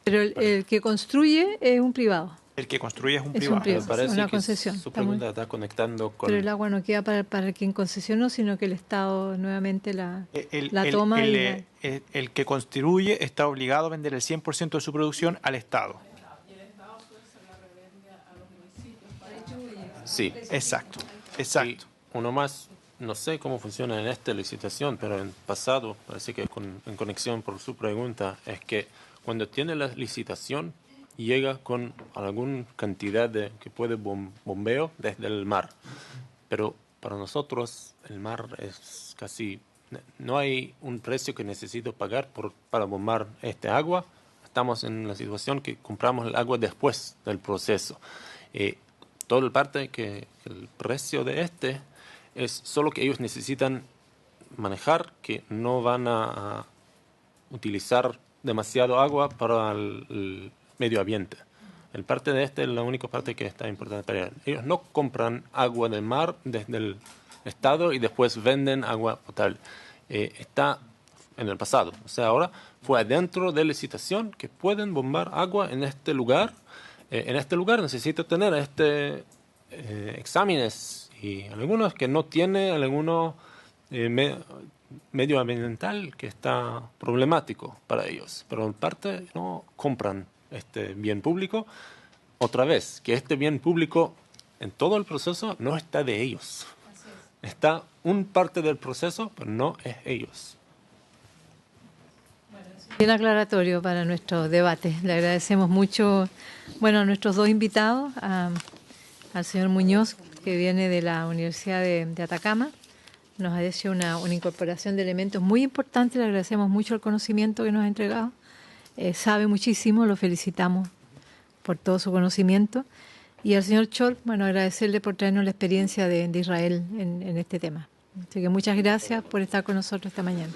Pero el que construye es un privado. El que construye es un Es privado. un privado. Me parece una que concesión. su pregunta está conectando con... Pero el agua no queda para quien concesionó, sino que el Estado nuevamente la toma. El que construye está obligado a vender el 100% de su producción al Estado. Sí. Exacto. Y uno más, no sé cómo funciona en esta licitación, pero en pasado, parece que en conexión por su pregunta, es que cuando tiene la licitación, llega con alguna cantidad que puede bombeo desde el mar. Pero para nosotros el mar es casi... No hay un precio que necesito pagar para bombar este agua. Estamos en la situación que compramos el agua después del proceso. Toda la parte que el precio de es solo que ellos necesitan manejar, que no van a utilizar demasiado agua para el medio ambiente. El parte de es la única parte que está importante para ellos. Ellos no compran agua del mar desde el Estado y después venden agua potable. Está en el pasado. O sea, ahora fue adentro de la licitación que pueden bombar agua en este lugar. En este lugar necesito tener exámenes, y algunos que no tiene alguno medioambiental que está problemático para ellos, pero en parte no compran este bien público. Otra vez, que este bien público en todo el proceso no está de ellos. Está un parte del proceso, pero no es ellos. Bien aclaratorio para nuestro debate. Le agradecemos mucho, a nuestros dos invitados, al señor Muñoz, que viene de la Universidad de Atacama. Nos ha hecho una incorporación de elementos muy importantes. Le agradecemos mucho el conocimiento que nos ha entregado. Sabe muchísimo, lo felicitamos por todo su conocimiento. Y al señor Chol, agradecerle por traernos la experiencia de Israel en este tema. Así que muchas gracias por estar con nosotros esta mañana.